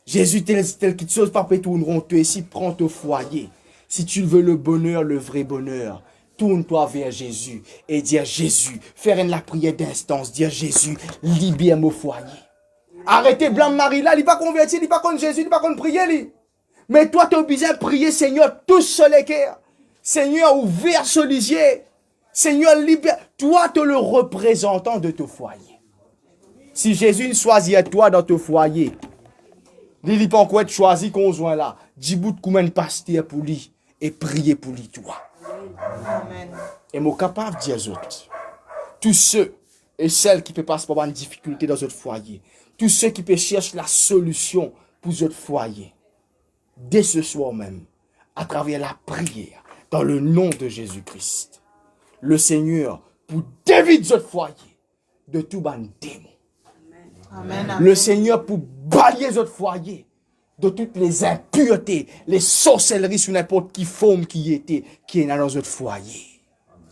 Speaker 1: Jésus, tel quelque chose, pas tourneront. Tu ici, prends ton foyer. Si tu veux le bonheur, le vrai bonheur. Tourne-toi vers Jésus et dire Jésus, faire la prière d'instance, dire Jésus, libère mon foyer. Arrêtez blanc Marie là, il n'est pas converti, il n'est pas contre Jésus, il n'est pas contre prier. Lui. Mais toi, tu as besoin de prier, Seigneur, tous sur les cœurs. Seigneur, ouvert ce lisier. Seigneur, libère. Toi, tu es le représentant de ton foyer. Si Jésus choisit toi dans ton foyer, il n'est pas encore être choisi qu'on soit là. Dis bout de combien de pasteur pour lui et prier pour lui, toi.
Speaker 2: Amen.
Speaker 1: Et moi capable de dire aux autres, tous ceux et celles qui peuvent passer par une difficulté dans votre foyer, tous ceux qui peuvent chercher la solution pour votre foyer, dès ce soir même, à travers la prière, dans le nom de Jésus-Christ, le Seigneur, pour dévider votre foyer de tout ban démon.
Speaker 2: Amen.
Speaker 1: Le Seigneur, pour balayer votre foyer de toutes les impuretés, les sorcelleries sur n'importe qui forme qui est dans votre foyer.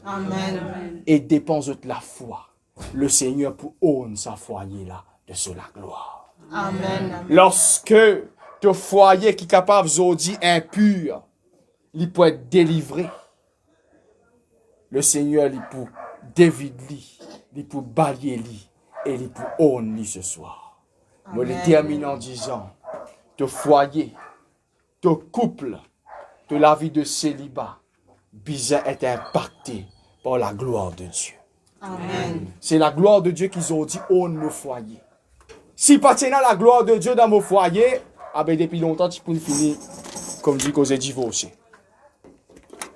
Speaker 2: Amen.
Speaker 1: Et dépense de la foi. Le Seigneur pour honner sa foyer là de sur la gloire.
Speaker 2: Amen.
Speaker 1: Lorsque ton foyer qui est capable d'aujourd'hui impur, il peut être délivré. Le Seigneur il peut dévider, il peut balayer lui et il peut honner ce soir. Moi le termine en disant ton foyer, ton couple, de la vie de célibat, bizarre est impacté par la gloire de Dieu.
Speaker 2: Amen.
Speaker 1: C'est la gloire de Dieu qu'ils ont dit, honne nos foyers. Si pas tenant la gloire de Dieu dans mon foyer, ah ben depuis longtemps, tu peux finir comme dit qu'on est divorcé.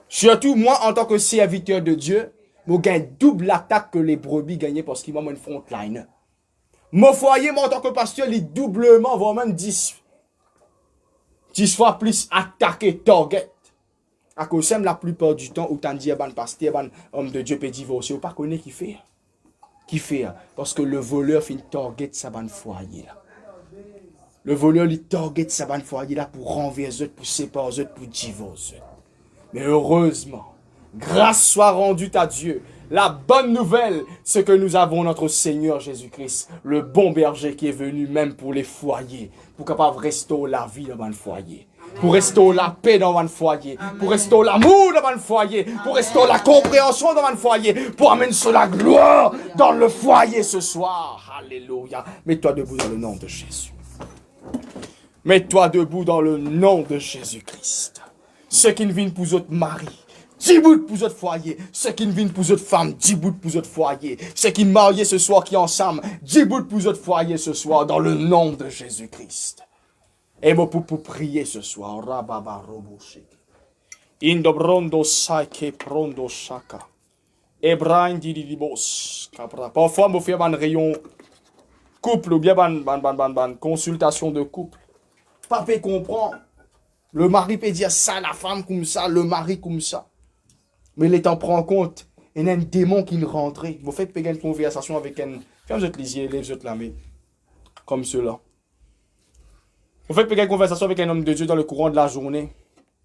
Speaker 1: Surtout moi, en tant que serviteur de Dieu, je gagne double attaque que les brebis gagnaient parce qu'ils m'ont une frontline. Mon foyer, moi, en tant que pasteur, il est doublement, voire même 10 fois plus attaqué, target. À cause de la plupart du temps, où tu dis, pasteur, homme de Dieu peut divorcer, ou pas connaître qui fait. Qui fait? Parce que le voleur fait target sa bonne foyer. Là. Le voleur, il target sa bonne foyer là pour renverser, pour séparer, pour divorcer. Mais heureusement, grâce soit rendue à Dieu. La bonne nouvelle, c'est que nous avons notre Seigneur Jésus-Christ, le bon berger qui est venu même pour les foyers, pour capable restaurer la vie dans le foyer, pour restaurer la paix dans le foyer, pour restaurer l'amour dans le foyer, pour restaurer la compréhension dans le foyer, pour amener sur la gloire dans le foyer ce soir. Alléluia. Mets-toi debout dans le nom de Jésus. Mets-toi debout dans le nom de Jésus-Christ. Ceux qui ne viennent pour votre mari, 10 bouts pour votre foyer. Ceux qui ne viennent pour votre femme, 10 bouts pour votre foyer. Ceux qui mariés ce soir, qui ensemble, 10 bouts pour votre foyer ce soir, dans le nom de Jésus-Christ. Et moi pour prier ce soir. Rababa roboshé. Indobrondo saike prondo shaka. Ebrain didibos. Parfois, je fais un rayon couple ou bien une consultation de couple. Papa comprend. Le mari peut dire ça, la femme comme ça, le mari comme ça. Mais il t'en prend compte. il y a un démon qui rentre. Vous faites une conversation avec un... Quand vous êtes lisier, vous êtes l'ami. Comme cela. Vous faites une conversation avec un homme de Dieu dans le courant de la journée.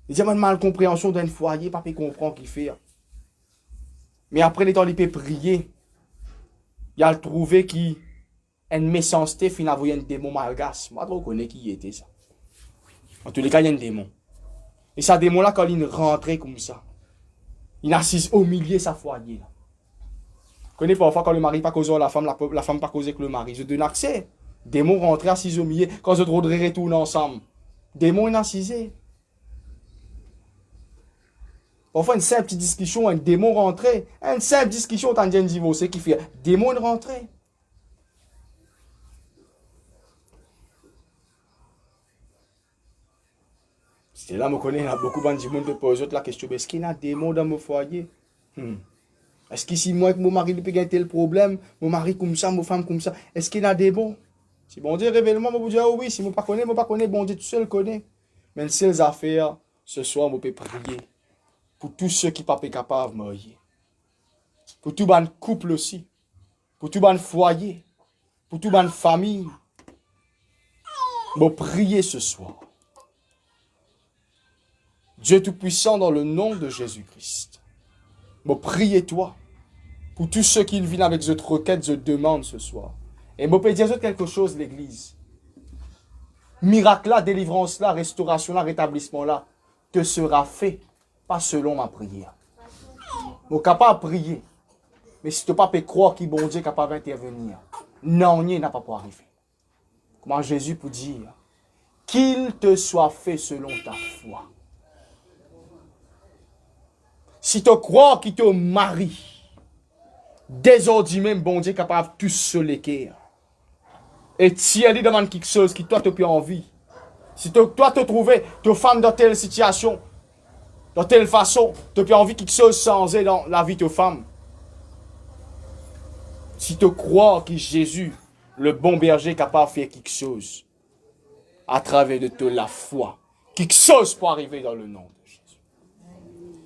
Speaker 1: Il y a une malcompréhension d'un foyer, pas comprend qu'il fait. Mais après, les temps, il peut prier. Il a trouvé qu'il a une méchanceté, finalement, il y a un démon malgache. Moi, je ne connais qui était ça. En tous les cas, il y a un démon. Et ce démon-là, quand il rentrait comme ça, il assise au milieu de sa foyer. Là. Vous connaissez parfois quand le mari pas causé la femme pas causé que le mari. Je donne accès. Démon rentrait assis au milieu. Quand je voudrais retourner ensemble. Démon est assisé. Parfois, une simple petite discussion, un démon rentrait. Une simple discussion, t'as un divorcé qui fait démon rentrait. C'est là, je connais, il y a beaucoup de gens qui posent la question, est-ce qu'il y a un démon dans mon foyer? Est-ce qu'ici, moi, avec mon mari, il peut gagner tel problème, mon mari comme ça, ma femme comme ça, est-ce qu'il y a un démon? Si bon Dieu révèle-moi, je vous dis, oh oui, si je ne connais pas, bon Dieu tout seul connaît. Mais si les affaires, ce soir, je peux prier pour tous ceux qui ne sont pas capables de mourir. Pour tout le couple aussi. Pour tout le foyer. Pour toute la famille. Je prier ce soir. Dieu Tout-Puissant, dans le nom de Jésus-Christ. Je prie toi. Pour tous ceux qui viennent avec cette requête, je demande ce soir. Et je peux dire quelque chose, l'Église. Miracle là, délivrance là, restauration là, rétablissement là, te sera fait, pas selon ma prière. Je suis capable de prier. Mais si tu ne peux pas croire qu'il bon Dieu est capable d'intervenir, non, il n'a pas pu arriver. Comment Jésus peut dire qu'il te soit fait selon ta foi. Si tu crois qu'il te marie, dès aujourd'hui même, bon Dieu est capable de tout se léquer. Et si elle demande quelque chose qui toi te peut envie, si toi te trouves, te femme dans telle situation, dans telle façon, tu as envie quelque chose changer dans la vie de femme. Si tu crois que Jésus, le bon berger, est capable de faire quelque chose à travers de la foi, quelque chose pour arriver dans le nom de Jésus.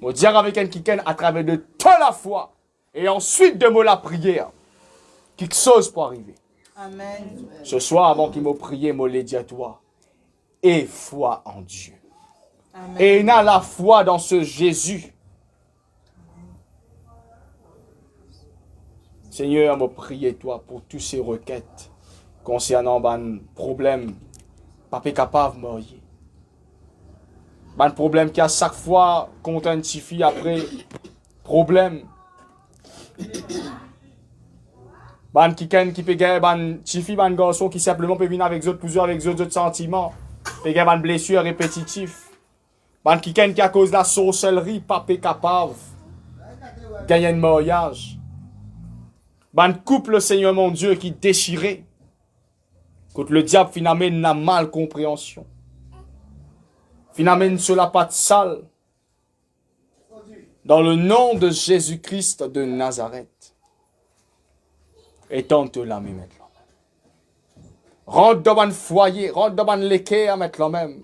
Speaker 1: Je dire avec un quelqu'un à travers de toute la foi et ensuite de me la prière, quelque chose pour arriver.
Speaker 2: Amen.
Speaker 1: Ce soir, avant qu'il me prie, me l'ai dit à toi. Et foi en Dieu.
Speaker 2: Amen.
Speaker 1: Et il a la foi dans ce Jésus. Seigneur, me prie toi pour toutes ces requêtes concernant un problème. Papa capable de mourir. Un problème qui à chaque fois qu'on identifie après problème. Ban qui peut gagner ban chifi ban garçon qui simplement peut venir avec plusieurs autres sentiments, peut gagner ban blessure répétitif. Ban qui à cause de la sorcellerie pas capable gagner un mariage. Ban couple Seigneur mon Dieu qui déchiré. Quand le diable finalement n'a mal compréhension. Finalement cela pas de sale. Dans le nom de Jésus-Christ de Nazareth. Et tente la même maintenant. Rentre dans un foyer, rentre dans un l'équerre maintenant même.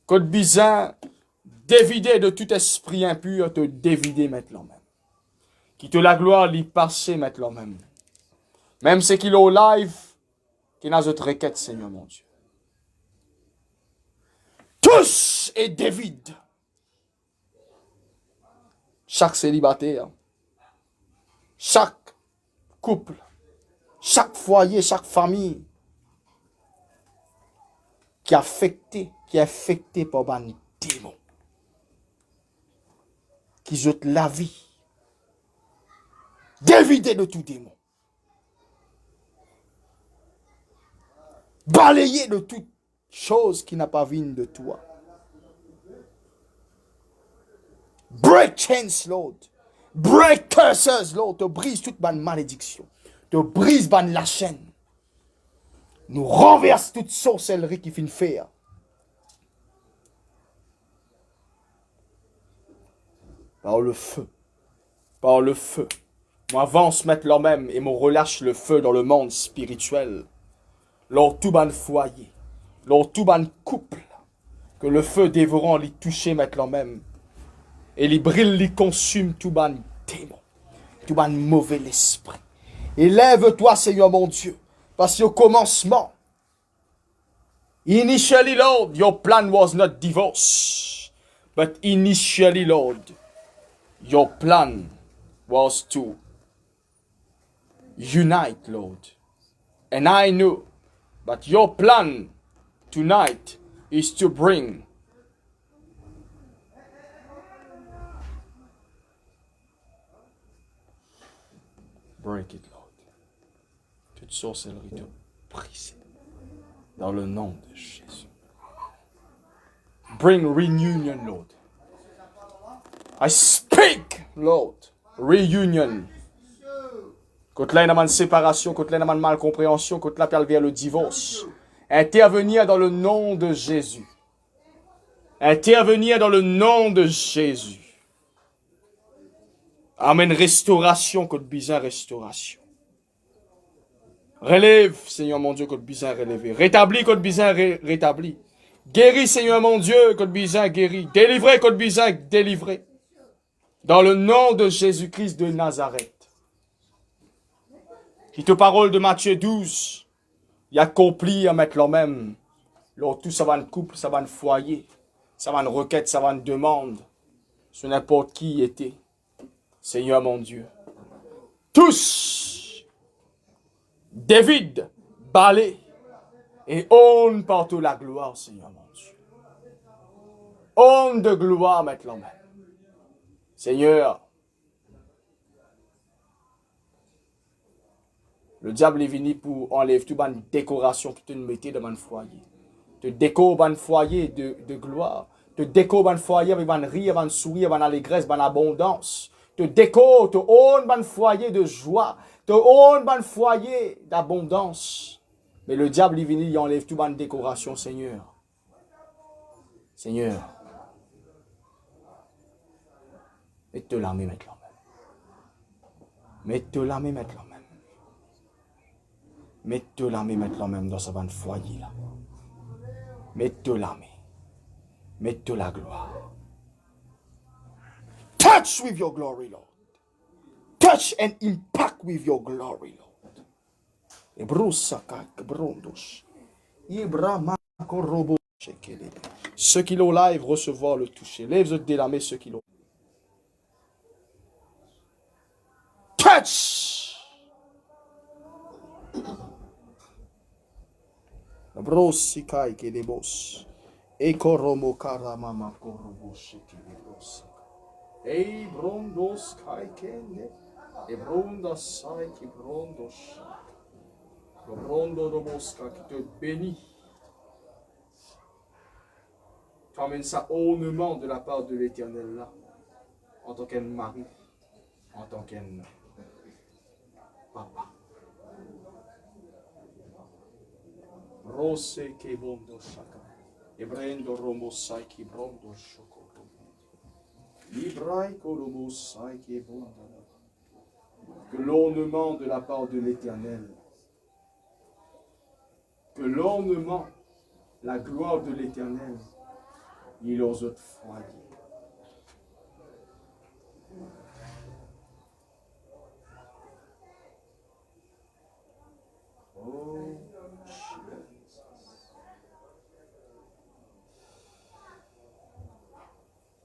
Speaker 1: Côte bizarre, dévider de tout esprit impur, te dévider maintenant même. Qui te la gloire l'y passer maintenant même. Même ce qu'il est au live, qui n'a autre requête, Seigneur mon Dieu. Tous et David. Chaque célibataire, chaque couple, chaque foyer, chaque famille qui est affecté par un démon, qui jette la vie, dévidé de tout démon, balayé de toute chose qui n'a pas vigne de toi. Break chains, Lord. Break curses, Lord. Te brise toute bonne malédiction. Te brise bonne la chaîne. Nous renverse toute sorcellerie qui finit faire. Par le feu. Par le feu. Moi avance maintenant même et me relâche le feu dans le monde spirituel. Lors tout bon foyer. Lors tout bon couple. Que le feu dévorant l'y toucher maintenant même. Et les brille, les consume tout ban démon. tout ban mauvais l'esprit. Élève-toi, Seigneur mon Dieu, parce qu'au commencement, initially, Lord, your plan was not divorce, but initially, Lord, your plan was to unite, Lord. And I know that your plan tonight is to bring break it, Lord. Toute sorcellerie te brise dans le nom de Jésus. Bring reunion, Lord. I speak, Lord, reunion. Quand là, il y a une séparation, quand là, il y a une malcompréhension, quand là, il y a vers le divorce. Intervenir dans le nom de Jésus. Intervenir dans le nom de Jésus. Amen. Restauration, côte bizarre, restauration. Relève, Seigneur mon Dieu, côte bizarre, relevé. Rétablis, côte bizarre, rétabli. Guéris, Seigneur mon Dieu, côte bizarre, guéri. Délivrez, côte bizarre, délivré. Dans le nom de Jésus-Christ de Nazareth. Qui te parole de Matthieu 12, il accomplit à mettre le même. Lors tout ça va un couple, ça va un foyer, ça va une requête, ça va une demande. Sur n'importe qui était. Seigneur mon Dieu. Tous, David, balai, et on partout la gloire, Seigneur mon Dieu. On de gloire mettre le même. Seigneur, le diable est venu pour enlever toute une décoration que tu mettais dans mon foyer. Te décore un foyer de gloire. Te décore un foyer avec un rire, un sourire, une allégresse, une abondance. Te décore, te honne un foyer de joie. Te honne un foyer d'abondance. Mais le diable est venu, il enlève toute une décoration, Seigneur. Seigneur. Mette la main, mette la main. Mette la main, mette la main. Mette la main, mette la main dans ce van foyer là. Mette la main. Mette la gloire. Touch with your glory, Lord. Touch and impact with your glory, Lord. Ceux qui l'ont live recevoir le toucher. Lève de la main ceux qui l'ont. Touch. Brosikai ke debos. Ekoromo karamama koroboshi ke debos. Ei brondos kai kende. E bronda sai ki brondos. Le brondo doboska qui te bénit. Tu amènes ça ornement de la part de l'Éternel là. En tant qu'un mari. En tant qu'un papa. Rose che bondo shaka. E brendo romo sai che brondo shoko. Librai kolobo sai che bondo. Que l'ornement de la part de l'Éternel. Que l'ornement, la gloire de l'Éternel, il aux autres foyers. Oh,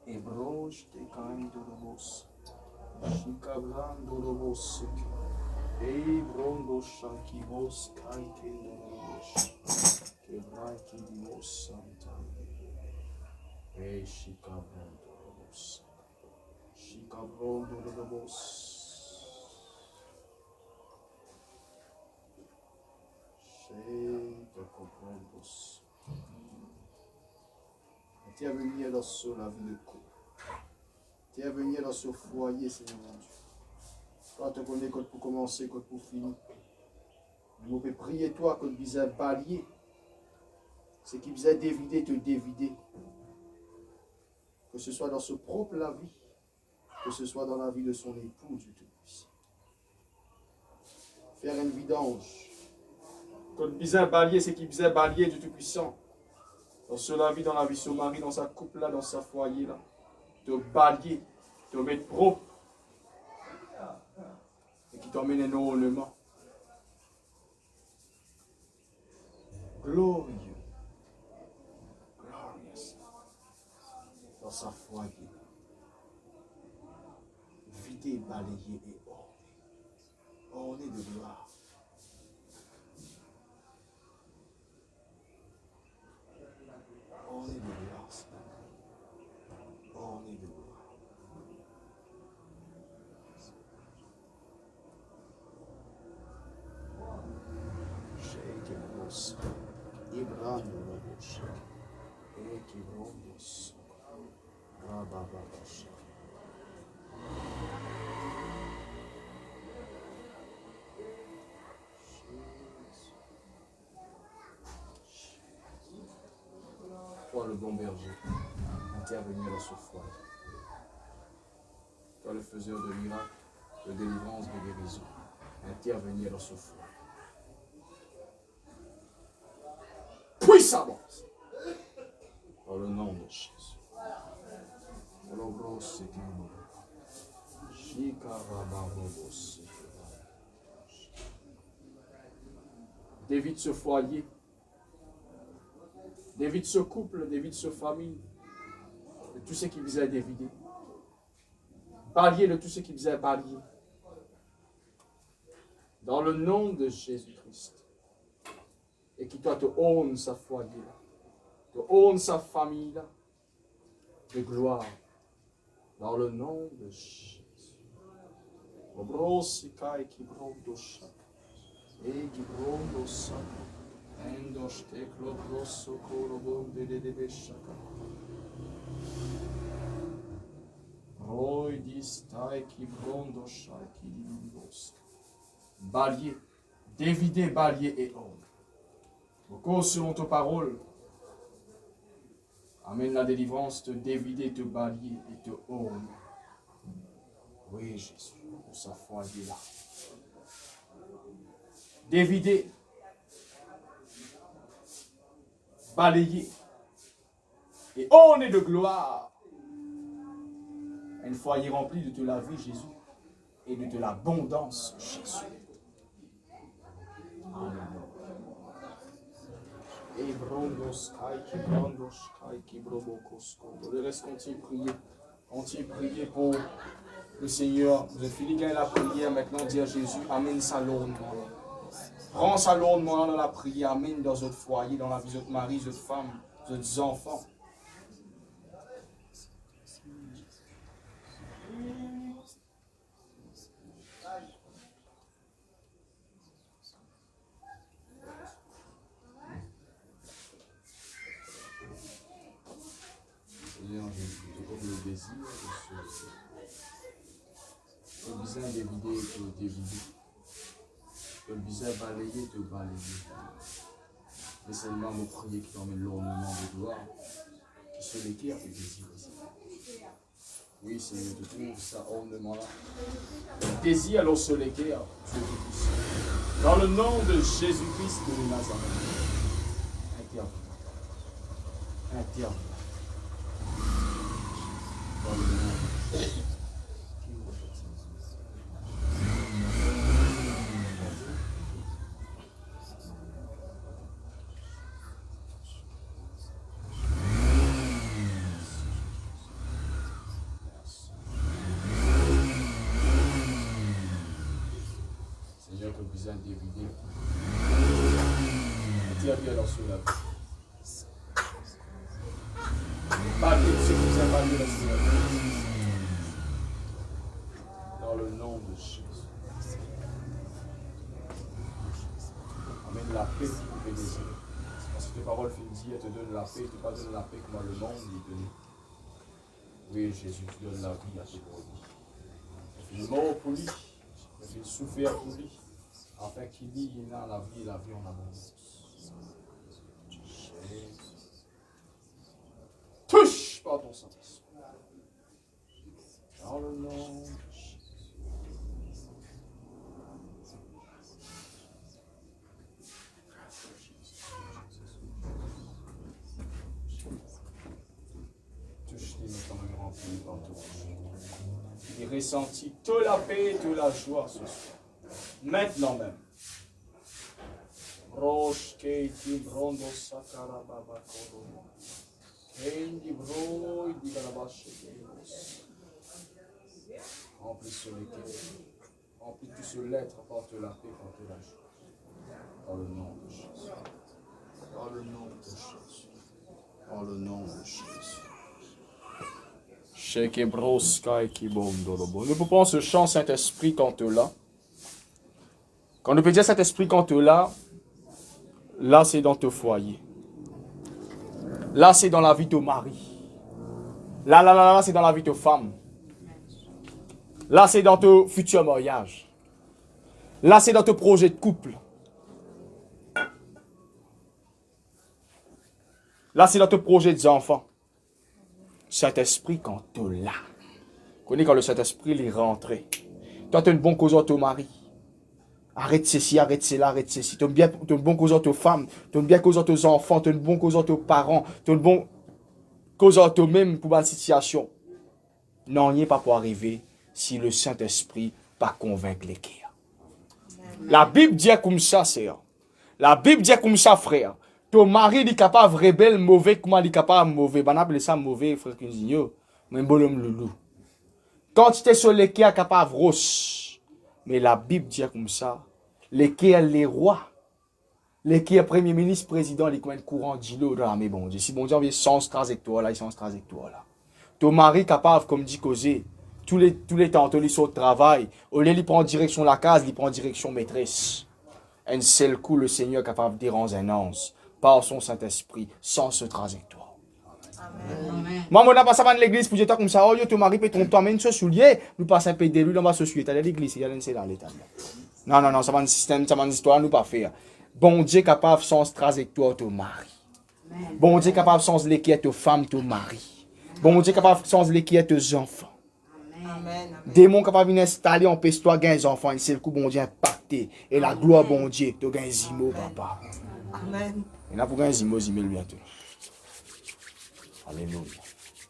Speaker 1: Ebroche te kain dorobos, Shikabran dorobos, Ebrondo shakibos kai kendorobos, Kebrai kidimos santa, Shikabran dorobos, Shikabran dorobos. Intervenir dans la vie de couple. Intervenir dans ce foyer, Seigneur mon Dieu. Toi, tu connais quand pour commencer, quand pour finir. Nous pouvons prier toi, quand tu as balayer. Ce qui vous a dévidé, te dévider. Que ce soit dans ce propre la vie, que ce soit dans la vie de son époux, du Tout-Puissant. Faire une vidange. Quand bizarre balayer, c'est qui bizarre balayer du Tout-Puissant. Dans cela vie, dans la vie de son mari, dans sa couple là, dans sa foyer là. Te balayer, te mettre propre. qui t'emmène énormément. Glorieux. Glorious. Dans sa foyer. Vidé, balayé et orné. Orné de gloire. Orné de gloire, Seigneur. Orné de gloire. Ibrahim Robosh, Ekibrondos, Rababash. Toi le bon berger, intervenir dans ce foyer. Toi le faiseur de miracles, de délivrance, de guérison, intervenir dans ce foyer. Puissamment. Dans le nom de Jésus. D'évite ce foyer. D'évite ce couple, d'évite ce famille. De tout ce qui visait à dévider. Balayer de tout ce qui visait à balayer. Dans le nom de Jésus-Christ. Et qui toi te honne sa foyer là. Te honne sa famille là. De gloire. Dans le nom de Jésus. Obrosika et qui brondo shaka. Et qui brondo shaka. Endosh teklo brosso korobon de shaka. Roy distai qui brondo shaka qui divindos. Balayer. Dévider, balayer et honne. Beaucoup selon ta parole. Amène la délivrance, te dévider, te balayer et te honne. Oui, Jésus, pour sa foi, il est là. Dévider, balayer et honne de gloire. Un foyer rempli de la vie, Jésus, et de l'abondance, Jésus. Amen. Le reste, continue prier pour le Seigneur. Vous avez fini la prière, maintenant dire à Jésus, amène sa longue. Prends sa longue dans la prière, amène dans votre foyer, dans la vie de votre mari, de votre femme, de vos enfants. Le désir le besoin d'évider, te dévider. Le besoin balayer, te balayer. Mais seulement nos prières qui t'emmènent l'ornement de gloire, qui se l'équerre du désir. Oui, Seigneur, tu trouves ça ornement-là. Le désir alors se l'équerre, dans le nom de Jésus-Christ de Nazareth. Interviens. Interviens. Dans le nom de Jésus. Seigneur, que vous avez dévidé. Interviens dans cela. Parlez de ce que vous avez parlé dans le nom de Jésus. Amène la paix que vous pouvez désirer. Parce que tes paroles finissent, elle te donne la paix, tu ne peux pas donner la paix comme dans le monde lui donner. Oui, Jésus, tu donnes la vie à tes brebis. Tu es mort pour lui, tu es souffert pour lui, afin qu'il y ait la vie et la vie en abondance. Touche par ton Saint-Esprit. Dans le nom de Jésus. Touche-les maintenant et remplis par ton Dieu. Et ressentis toute la paix et toute la joie ce soir. Maintenant même. Roche Keiti Brondo Sakara Baba Koro. Kendi Bro, di Galabache. Remplis ce lesquels. Remplis tout ce lettre, apporte la paix, apporte la joie. Dans le nom de Jésus. Dans le nom de Jésus. Dans le nom de Jésus. Nous pouvons ce chant Saint-Esprit quand tu es là. Quand nous peut dire Saint-Esprit quand tu es là, là c'est dans ton foyer. Là c'est dans la vie de ton mari. Là c'est dans la vie de ta femme. Là c'est dans ton futur mariage. Là c'est dans ton projet de couple. Là c'est dans ton projet d'enfant. Saint-Esprit quand tu es là. Connais quand le Saint-Esprit est rentré. Toi tu as une bonne cause à ton mari. Arrête ceci, arrête cela, arrête ceci. Tu as une bonne cause à tes femmes. Tu as une bonne cause à tes enfants. Tu as une bonne cause à tes parents. Tu as une bonne cause à toi-même pour une situation. Non, il n'y a pas pour arriver si le Saint-Esprit pas convaincre les cœurs. La Bible dit comme ça, sœur. La Bible dit comme ça, frère. Ton mari est capable de rebelle, mauvais, comment il est capable de mauvais. On appelle ça mauvais, frère Kunzinho. Mais bon homme loulou. Quand tu es sur les cœurs, capable de roche. Mais la Bible dit comme ça. Les cœurs, les rois. Les cœurs, premier ministre, président, les coins de courant, dis-le, mais bon Dieu. Si bon Dieu envoie sens trajectoire là, ils sont trajectoire là. Ton mari capable, comme dit Causé, tous les temps, il sort au travail. Au lieu, il prend direction la case, il prend direction maîtresse. Un seul coup, le Seigneur est capable de déranger un ange par son Saint-Esprit, sans ce trajectoire. Amen. Moi, on a passé à l'église pour dire comme ça, oh, ton mari peut tromper, mais ce soulier, nous passons un peu de lui, on va se suivre. À l'église, il y a un dans l'état. Non, ça va un système, ça va une histoire, nous pas faire. Bon Dieu capable sans trajectoire, ton mari. Bon Dieu capable sans l'équerre, ton femme, ton mari. Bon Dieu capable sans l'équerre, tes enfants.
Speaker 2: Amen.
Speaker 1: Démon capable d'installer en paix, toi, gagne enfants, c'est le coup, bon Dieu impacté. Et la gloire, bon Dieu, tu gagnes zimo, papa.
Speaker 2: Amen.
Speaker 1: Et là, pour gagner zimo, bientôt. Alléluia.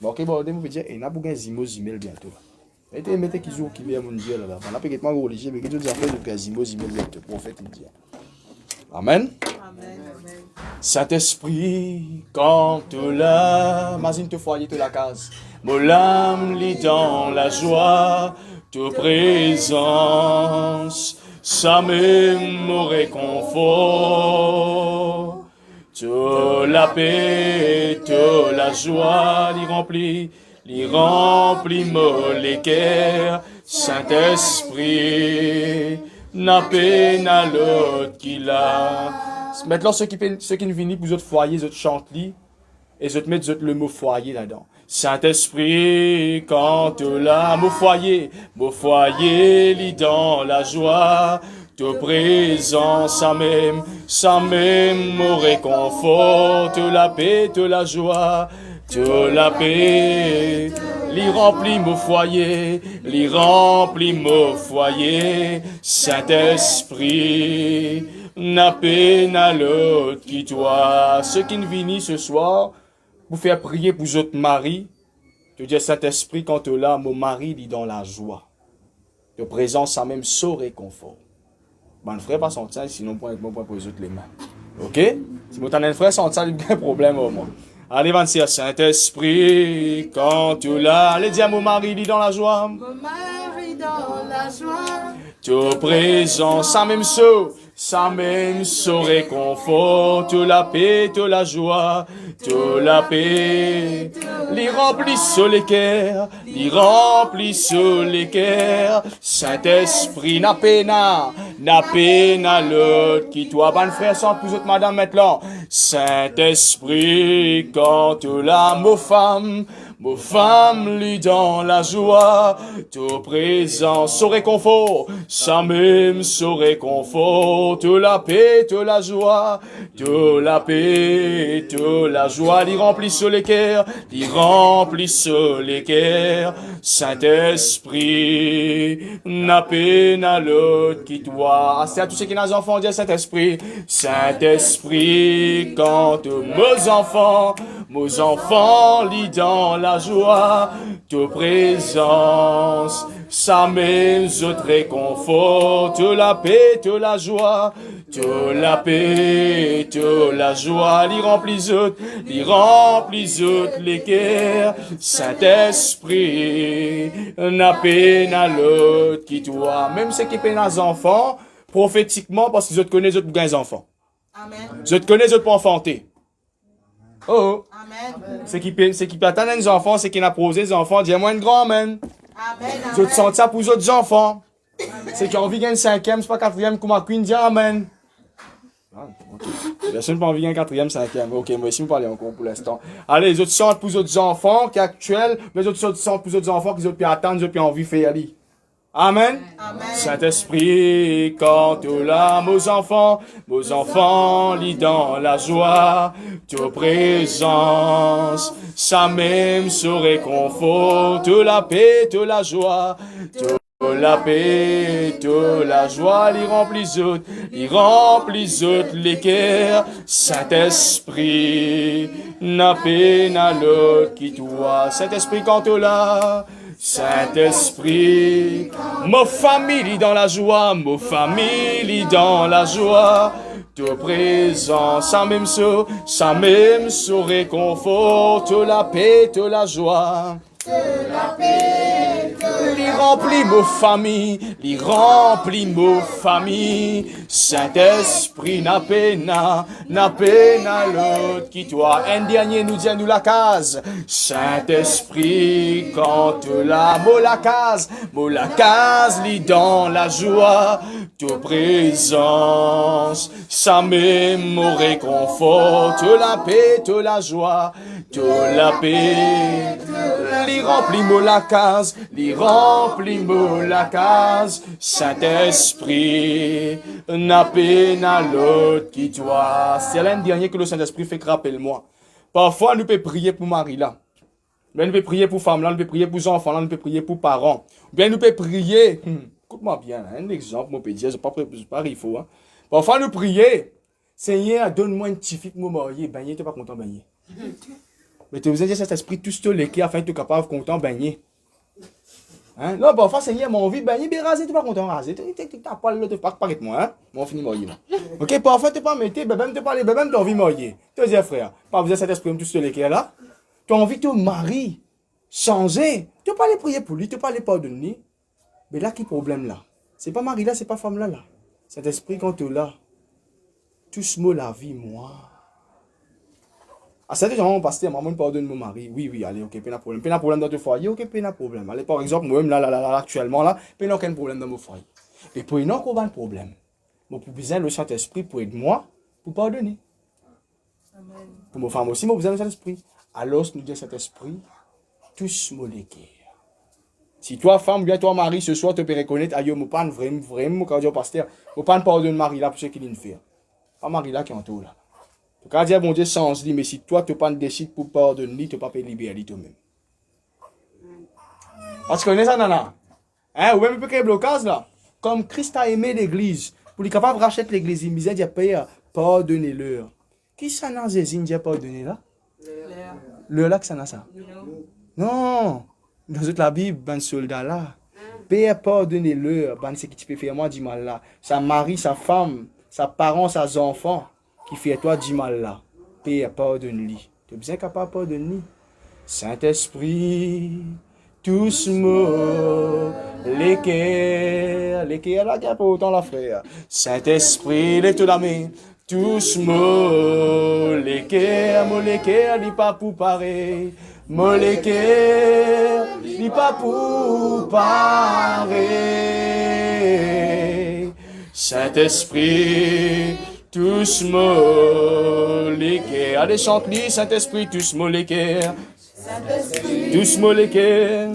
Speaker 1: Bon, ok, bon, vous dire, et là, pour gagner zimo, bientôt. Mettez qui joue, qui vient, mon Dieu, là. On a peut-être pas religieux, mais qui dit, affaires de gagner zimo, bientôt. Prophète, il dit. Amen.
Speaker 2: Amen.
Speaker 1: Saint-Esprit, quand tu l'as, imagine te foyer, te la case. Mon âme lit dans la joie, ta présence, ça même mon réconfort. Te la paix, te la joie, l'y remplit mon cœur. Saint-Esprit, n'a peine à l'autre qui l'a. Maintenant, ceux qui ne viennent pour autres foyers, les autres chantent, et les autres mettent le mot foyer là-dedans. Saint-Esprit, quand tu l'as, mon foyer, lit dans la joie, ta présence, ça même, mon réconfort, te la paix, te la joie, te la paix, l'y remplit mon foyer, Saint-Esprit, n'a peine à l'autre qui toi. Ceux qui ne viennent ce soir, vous faire prier pour votre mari, te dire Saint-Esprit, quand tu es là, mon mari dit dans la joie. De présence, ça même saut réconfort. Bon, le frère pas sentir, sinon point pour les autres les mains. Ok? Si mon frère sentir, il y a un problème au moins. Allez, va dire Saint-Esprit, quand tu es là, allez dire mon mari dit dans la joie.
Speaker 2: Mon mari dans la joie.
Speaker 1: De présence, ça même saut réconfort, te la paix, te la joie, te la paix, l'y remplissent les cœurs, Saint-Esprit, n'a peine à l'autre qui toi, ban frère, sans plus autres madame maintenant, Saint-Esprit, quand tu l'as, mon femme, lit dans la joie, ta présence, son réconfort, ça même, son réconfort, te la paix, te la joie, l'y remplissent les cœurs, Saint-Esprit, n'a peine à l'autre qui toi. C'est à tous ceux qui ont des enfants, dire Saint-Esprit, quand mes enfants, lis dans la joie, ta présence, ça même te réconfort, te la paix, te la joie, te la paix, te la joie, l'y remplis les cœurs, Saint-Esprit, n'a peine à l'autre qui toi, même ceux qui peinent les enfants, prophétiquement, parce que je te connais, je te gagne les enfants.
Speaker 2: Amen.
Speaker 1: Je te connais, je te peux enfanter. Oh,
Speaker 2: Amen.
Speaker 1: c'est qui attendent les enfants, c'est qui n'a posé les enfants, dis-moi une grand amen.
Speaker 2: Amen.
Speaker 1: Je te sens ça pour les autres enfants. C'est qui ont envie de gagner 5e, c'est pas 4e, comme ma queen dit amen. Ah, ok. Personne n'a pas envie de gagner 4e, 5e. Ok, moi ici, je parler encore pour l'instant. Allez, les autres sentent pour les autres enfants qui sont actuels, mais les autres sentent pour les autres enfants qui ont pu attendre, ils ont envie de faire aller. Amen.
Speaker 2: Amen.
Speaker 1: Saint-Esprit, quand tu l'as, vos enfants, lis dans la joie, ta présence, ça même se réconforte, la paix, la joie, la paix, la joie, les remplis les cœurs, Saint-Esprit, n'a peine à l'autre qui toi, Saint-Esprit, quand tu l'as, Saint-Esprit, ma famille dans la joie, ta présence, ça même se réconforte, la paix, la joie. Les remplis nos familles, Saint-Esprit n'a peine à l'autre qui toi. Un dernier nous dit à nous la case, Saint-Esprit, quand la case, lit dans la joie, ta présence, ça même me réconforte, la paix, la joie, la paix, li remplis la case, Saint-Esprit, n'a peine à l'autre qui toi. C'est l'un dernier que le Saint-Esprit fait, rappelle-moi. Parfois, nous pouvons prier pour Marie là. Bien, nous pouvons prier pour femme là, nous pouvons prier pour enfants là, nous pouvons prier pour parents. Bien, nous pouvons prier. Écoute-moi bien, hein, un exemple, mon pédiatre, c'est pas il faut. Hein. Parfois, nous prier. Seigneur, donne-moi une petite fille pour me marier. Ben, tu n'es pas content, ben. Mais tu as besoin de cet esprit, tout ce qui afin de être capable, content, baigner. Hein? Non, parfois, Seigneur, mon envie de baigner, mais raser, tu n'es pas content, raser. Tu n'as pas le temps, pas avec moi, hein? Mon fini marier. Ok, parfois, tu n'es pas metté, même tu parles, même tu as envie de marier. Deuxième frère, pas besoin de cet esprit, tout ce qui est là. Tu as envie de te marier, changer. Tu n'as pas aller prier pour lui, tu n'as pas aller pardonner. Mais là, qui problème là? C'est pas Marie là, c'est pas femme là, là. Cet esprit, quand tu es là, tout ce mot, la vie, moi. À certains moments, pasteur, maman pardonne mon mari. Oui, allez, ok, pas de problème. Pas de problème dans ton foyer, ok, pas de problème. Allez, par exemple, moi-même, là, actuellement, là, pas aucun problème dans mon foyer. Et pour une autre, pas de problème. Mais pour besoin le Saint-Esprit pour aider moi, pour pardonner. Amen. Pour ma femme aussi, moi, besoin le Saint-Esprit. Alors, nous disons Saint-Esprit, tous molécules. Si toi, femme, bien toi, mari, ce soir, tu peux reconnaître, aïe, mon pan, vraiment, quand je pasteur, mon pan pardonne Marie là pour ce qu'il vient de faire. Pas Marie là qui est en tout là. Quand Dieu bon Dieu sans lui, mais si toi tu pas décides pour pardonner, tu pas libérer toi-même. Parce que connais ça nana. Hein, ou même peut blocage là. Comme Christ a aimé l'église, pour lui capable de racheter l'église, il disait Dieu pardonnez-leur. Qui ça n'a zézine Dieu pardonner là? Leur là que ça n'a ça. Non. Dans toute la Bible, ben soldat là. Père pardonnez-leur, ben ce qui tu peux faire moi du mal là. Sa mari, sa femme, sa parent, ses enfants. Qui fait toi du mal là. Père, pardonne-lui. Tu es bien capable de pardonner. Saint-Esprit, tous mots, l'équerre là qui a pas autant la frère. Saint-Esprit, lève la main. Tous mots, l'équerre, n'est pas pour pareil. L'équerre, n'est pas pour pareil. Saint-Esprit, tous molécaires. Allez, chante-lui, Saint-Esprit, tous molécaires. Tous molécaires.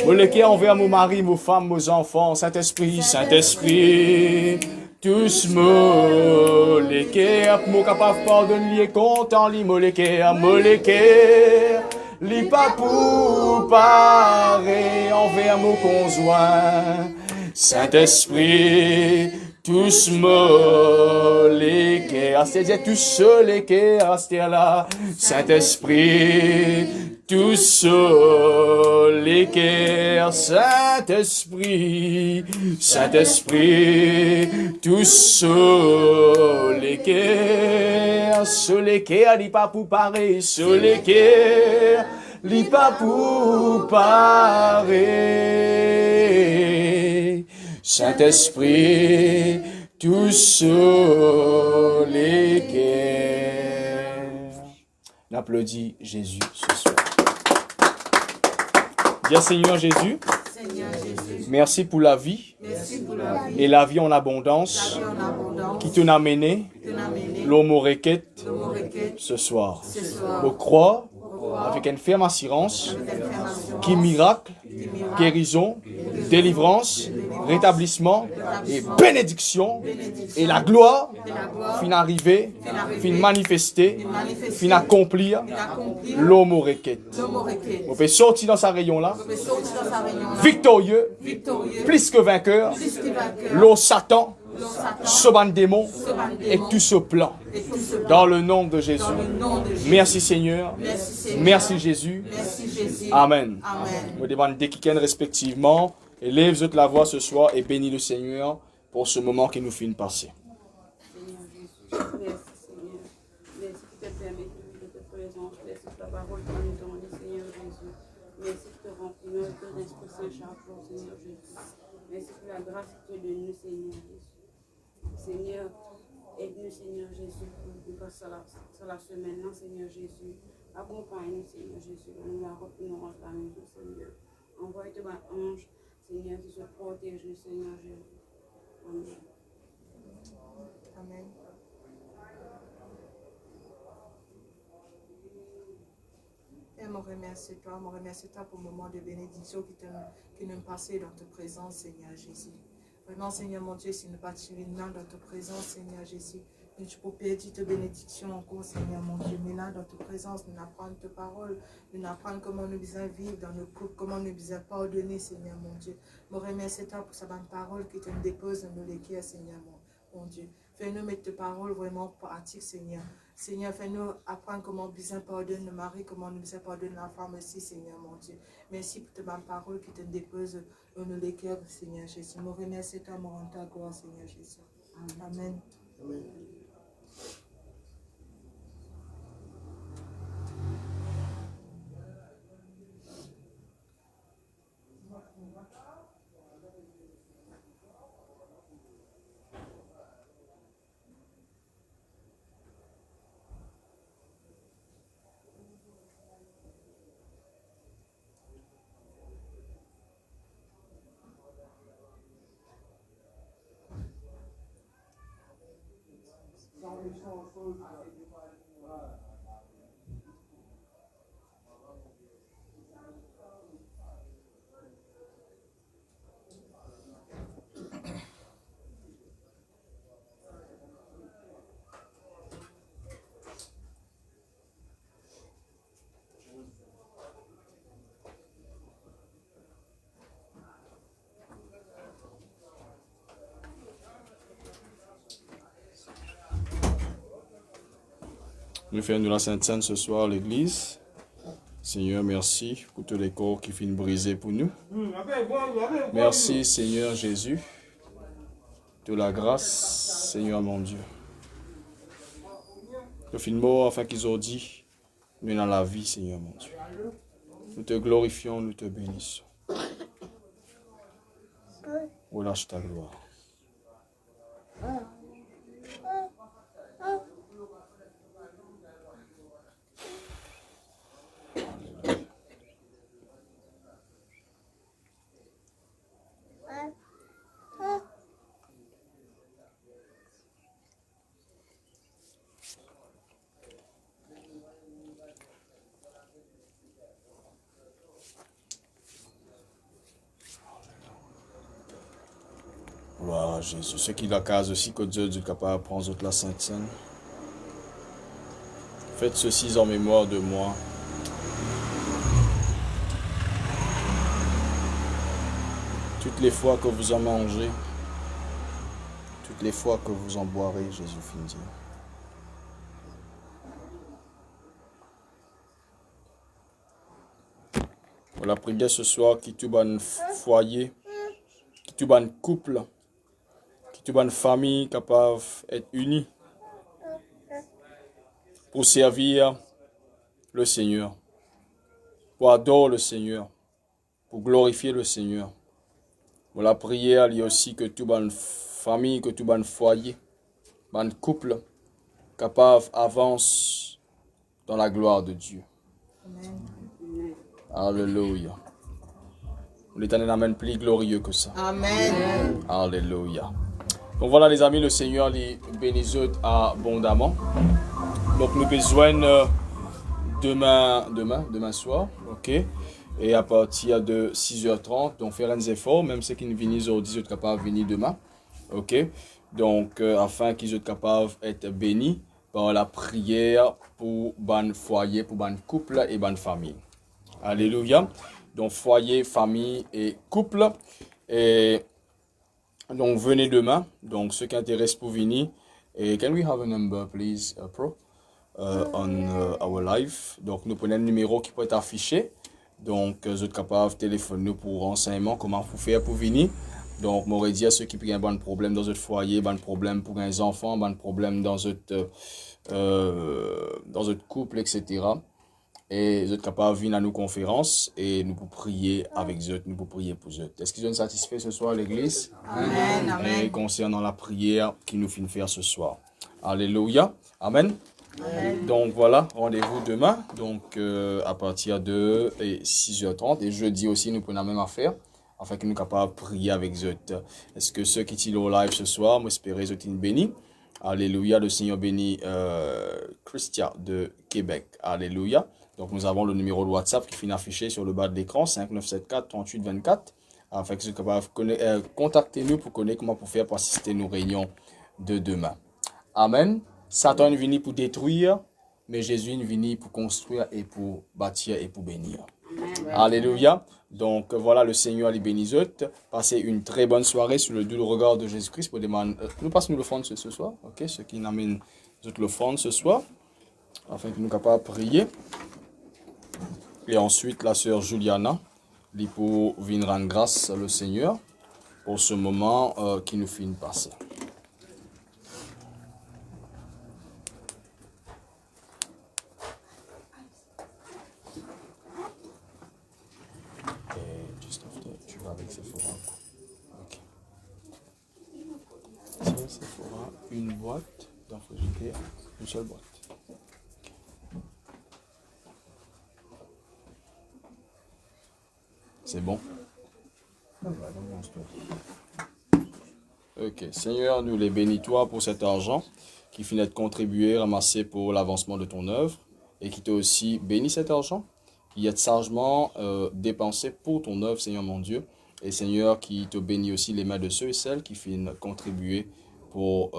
Speaker 1: Molécaires envers mon mari, mon femme, mes enfants. Saint-Esprit, Saint-Esprit. Tous molécaires. Mon capable pardonner, content, li molécaires. Molécaires. Li pas pour pareil envers mon conjoint. Saint-Esprit. tous me l'équerre, c'est-à-dire tous l'équerre, c'est là, Saint-Esprit, tous l'équerre, Saint-Esprit, Saint-Esprit, tous l'équerre, il pas pour parer, l'équerre, il pas pour parer. Saint-Esprit, tous l'équerre. On applaudit Jésus ce soir. Dis Seigneur Jésus, merci pour la vie et la vie en abondance qui te n'a mené l'homme requête ce soir. Je crois avec une ferme assurance qui miracle, guérison, délivrance, rétablissement et bénédiction et la gloire fin arriver, fin manifester, fin accomplir l'homme requête. On peut sortir dans sa rayon là, victorieux, plus que vainqueur, l'eau Satan, ce ban démon et tout ce plan. Dans le nom de Jésus. Merci Seigneur. Merci Jésus. Amen. Je demande des qui respectivement. Élève la voix ce soir et bénis le Seigneur pour ce moment qui nous finit de passer.
Speaker 4: Merci Seigneur. Merci pour te permettre de te présenter. Merci pour ta parole que nous donnons, Seigneur Jésus. Merci pour te remplir de l'Esprit Saint chaque jour, Seigneur Jésus. Merci pour la grâce que tu donnes, Seigneur Jésus. Seigneur, aide-nous, Seigneur Jésus, pour passer la semaine, Seigneur Jésus. Accompagne-nous, Seigneur Jésus. Nous la reprenons à la maison, Seigneur. Envoie-toi un ange, Seigneur, qui se protège, Seigneur Jésus. Amen.
Speaker 2: Amen. Et me remercie toi pour le moment de bénédiction qui nous passait dans ta présence, Seigneur Jésus. Vraiment, Seigneur mon Dieu, si nous pas dans ta présence, Seignur Jésus, nous peux perdre ta bénédiction encore, Seigneur mon Dieu. Mais là, dans ta présence, nous apprenons ta parole, nous apprenons comment nous devons vivre dans nos couples, comment nous devons pardonner, Seigneur mon Dieu. Je remercie toi pour sa bonne parole qui te dépose dans nos cœurs, Seigneur mon Dieu. Fais-nous mettre ta parole vraiment pratique, Seigneur. Seigneur, fais-nous apprendre comment nous devons pardonner nos maris, comment nous devons pardonner la femme aussi, Seigneur mon Dieu. Merci pour ta bonne parole qui te dépose dans nos cœurs, Seigneur Jésus. Je remercie toi, je rends ta gloire, Seigneur Jésus. Amen. Amen.
Speaker 1: Nous faisons la Sainte Seine ce soir à l'église. Seigneur, merci pour tous les corps qui finissent brisés pour nous. Merci, Seigneur Jésus, de la grâce, Seigneur mon Dieu. Nous finissons mort afin qu'ils ont dit, nous dans la vie, Seigneur mon Dieu. Nous te glorifions, nous te bénissons. Relâche ta gloire. Gloire à Jésus. Ceux qui la casent aussi, que Dieu est capable de prendre la Sainte Seine. Faites ceci en mémoire de moi. Toutes les fois que vous en mangez, toutes les fois que vous en boirez, Jésus finit. Pour la prière ce soir, qui tout bon foyer, qui tout bon couple, qui tout bonne famille capable d'être unis pour servir le Seigneur, pour adorer le Seigneur, pour glorifier le Seigneur. Pour la prière, il y a aussi que tout bonne famille, que tout bon foyer, bon couple capable avance dans la gloire de Dieu.
Speaker 2: Amen.
Speaker 1: Alléluia. L'Éternel n'amène plus glorieux que ça.
Speaker 2: Amen.
Speaker 1: Alléluia. Donc voilà les amis, le Seigneur les bénisse abondamment. Donc nous besoin demain soir, ok? Et à partir de 6h30, donc faire un effort, même ceux qui ne viennent aujourd'hui sont capables de venir demain, ok? Donc afin qu'ils soient capables d'être bénis par la prière pour bon foyer, pour bon couple et bonne famille. Alléluia. Donc foyer, famille et couple. Et donc venez demain. Donc ceux qui intéressent pour venir. Et can we have a number please, Pro, on our live. Donc nous prenons un numéro qui peut être affiché. Donc vous êtes capables de téléphoner pour renseignements, comment vous faire pour venir. Donc m'aurait dit à ceux qui ont un bon problème dans votre foyer, bon problème pour les enfants, bon problème dans votre couple, etc. Et vous êtes capables de venir à nos conférences et nous pour prier avec eux, nous pour prier pour eux. Est-ce qu'ils sont satisfaits ce soir à l'église?
Speaker 2: Amen. Amen.
Speaker 1: Et concernant la prière qu'ils nous finissent faire ce soir. Alléluia. Amen.
Speaker 2: Amen.
Speaker 1: Donc voilà, rendez-vous demain, donc à partir de 6h30. Et jeudi aussi, nous prenons la même affaire, afin que nous soyons capables de prier avec eux. Est-ce que ceux qui sont au live ce soir, j'espère qu'ils sont bénis. Alléluia, le Seigneur bénit Christian de Québec. Alléluia. Donc nous avons le numéro de WhatsApp qui finit affiché sur le bas de l'écran, 5974 3824, afin que vous soyez capables de contacter nous pour connaître comment pour faire pour assister à nos réunions de demain. Amen. Satan est venu pour détruire, mais Jésus est venu pour construire et pour bâtir et pour bénir. Amen. Alléluia. Donc voilà, le Seigneur les bénisse. Passez une très bonne soirée sur le doux regard de Jésus-Christ. Pour demander, nous passons le fond ce soir, ok? Ceux qui n'amènent le fond ce soir, afin que nous soyons capables de prier. Et ensuite, la sœur Juliana, lui pour venir rendre grâce au Seigneur pour ce moment qui nous finit de passer. Et juste après, tu vas avec Sephora. Ok. C'est Sephora, une boîte, donc il faut jeter une seule boîte. C'est bon? Ok. Seigneur, nous les bénis toi pour cet argent qui finit de contribuer, ramassé pour l'avancement de ton œuvre et qui t'a aussi béni cet argent, qui est sagement dépensé pour ton œuvre, Seigneur mon Dieu. Et Seigneur, qui te bénit aussi les mains de ceux et celles qui finissent contribuer pour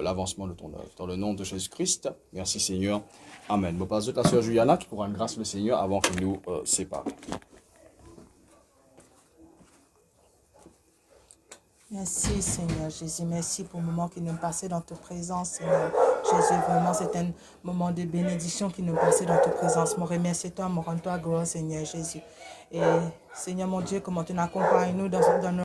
Speaker 1: l'avancement de ton œuvre. Dans le nom de Jésus-Christ, merci Seigneur. Amen. Bon, passe de la sœur Juliana qui pourra une grâce le Seigneur avant que nous séparons.
Speaker 2: Merci Seigneur Jésus, merci pour le moment qui nous passait dans ta présence Seigneur Jésus. Vraiment c'est un moment de bénédiction qui nous passait dans ta présence. Mon remercie toi, mon rends toi gloire Seigneur Jésus. Et Seigneur mon Dieu, comment tu nous accompagnes nous dans nos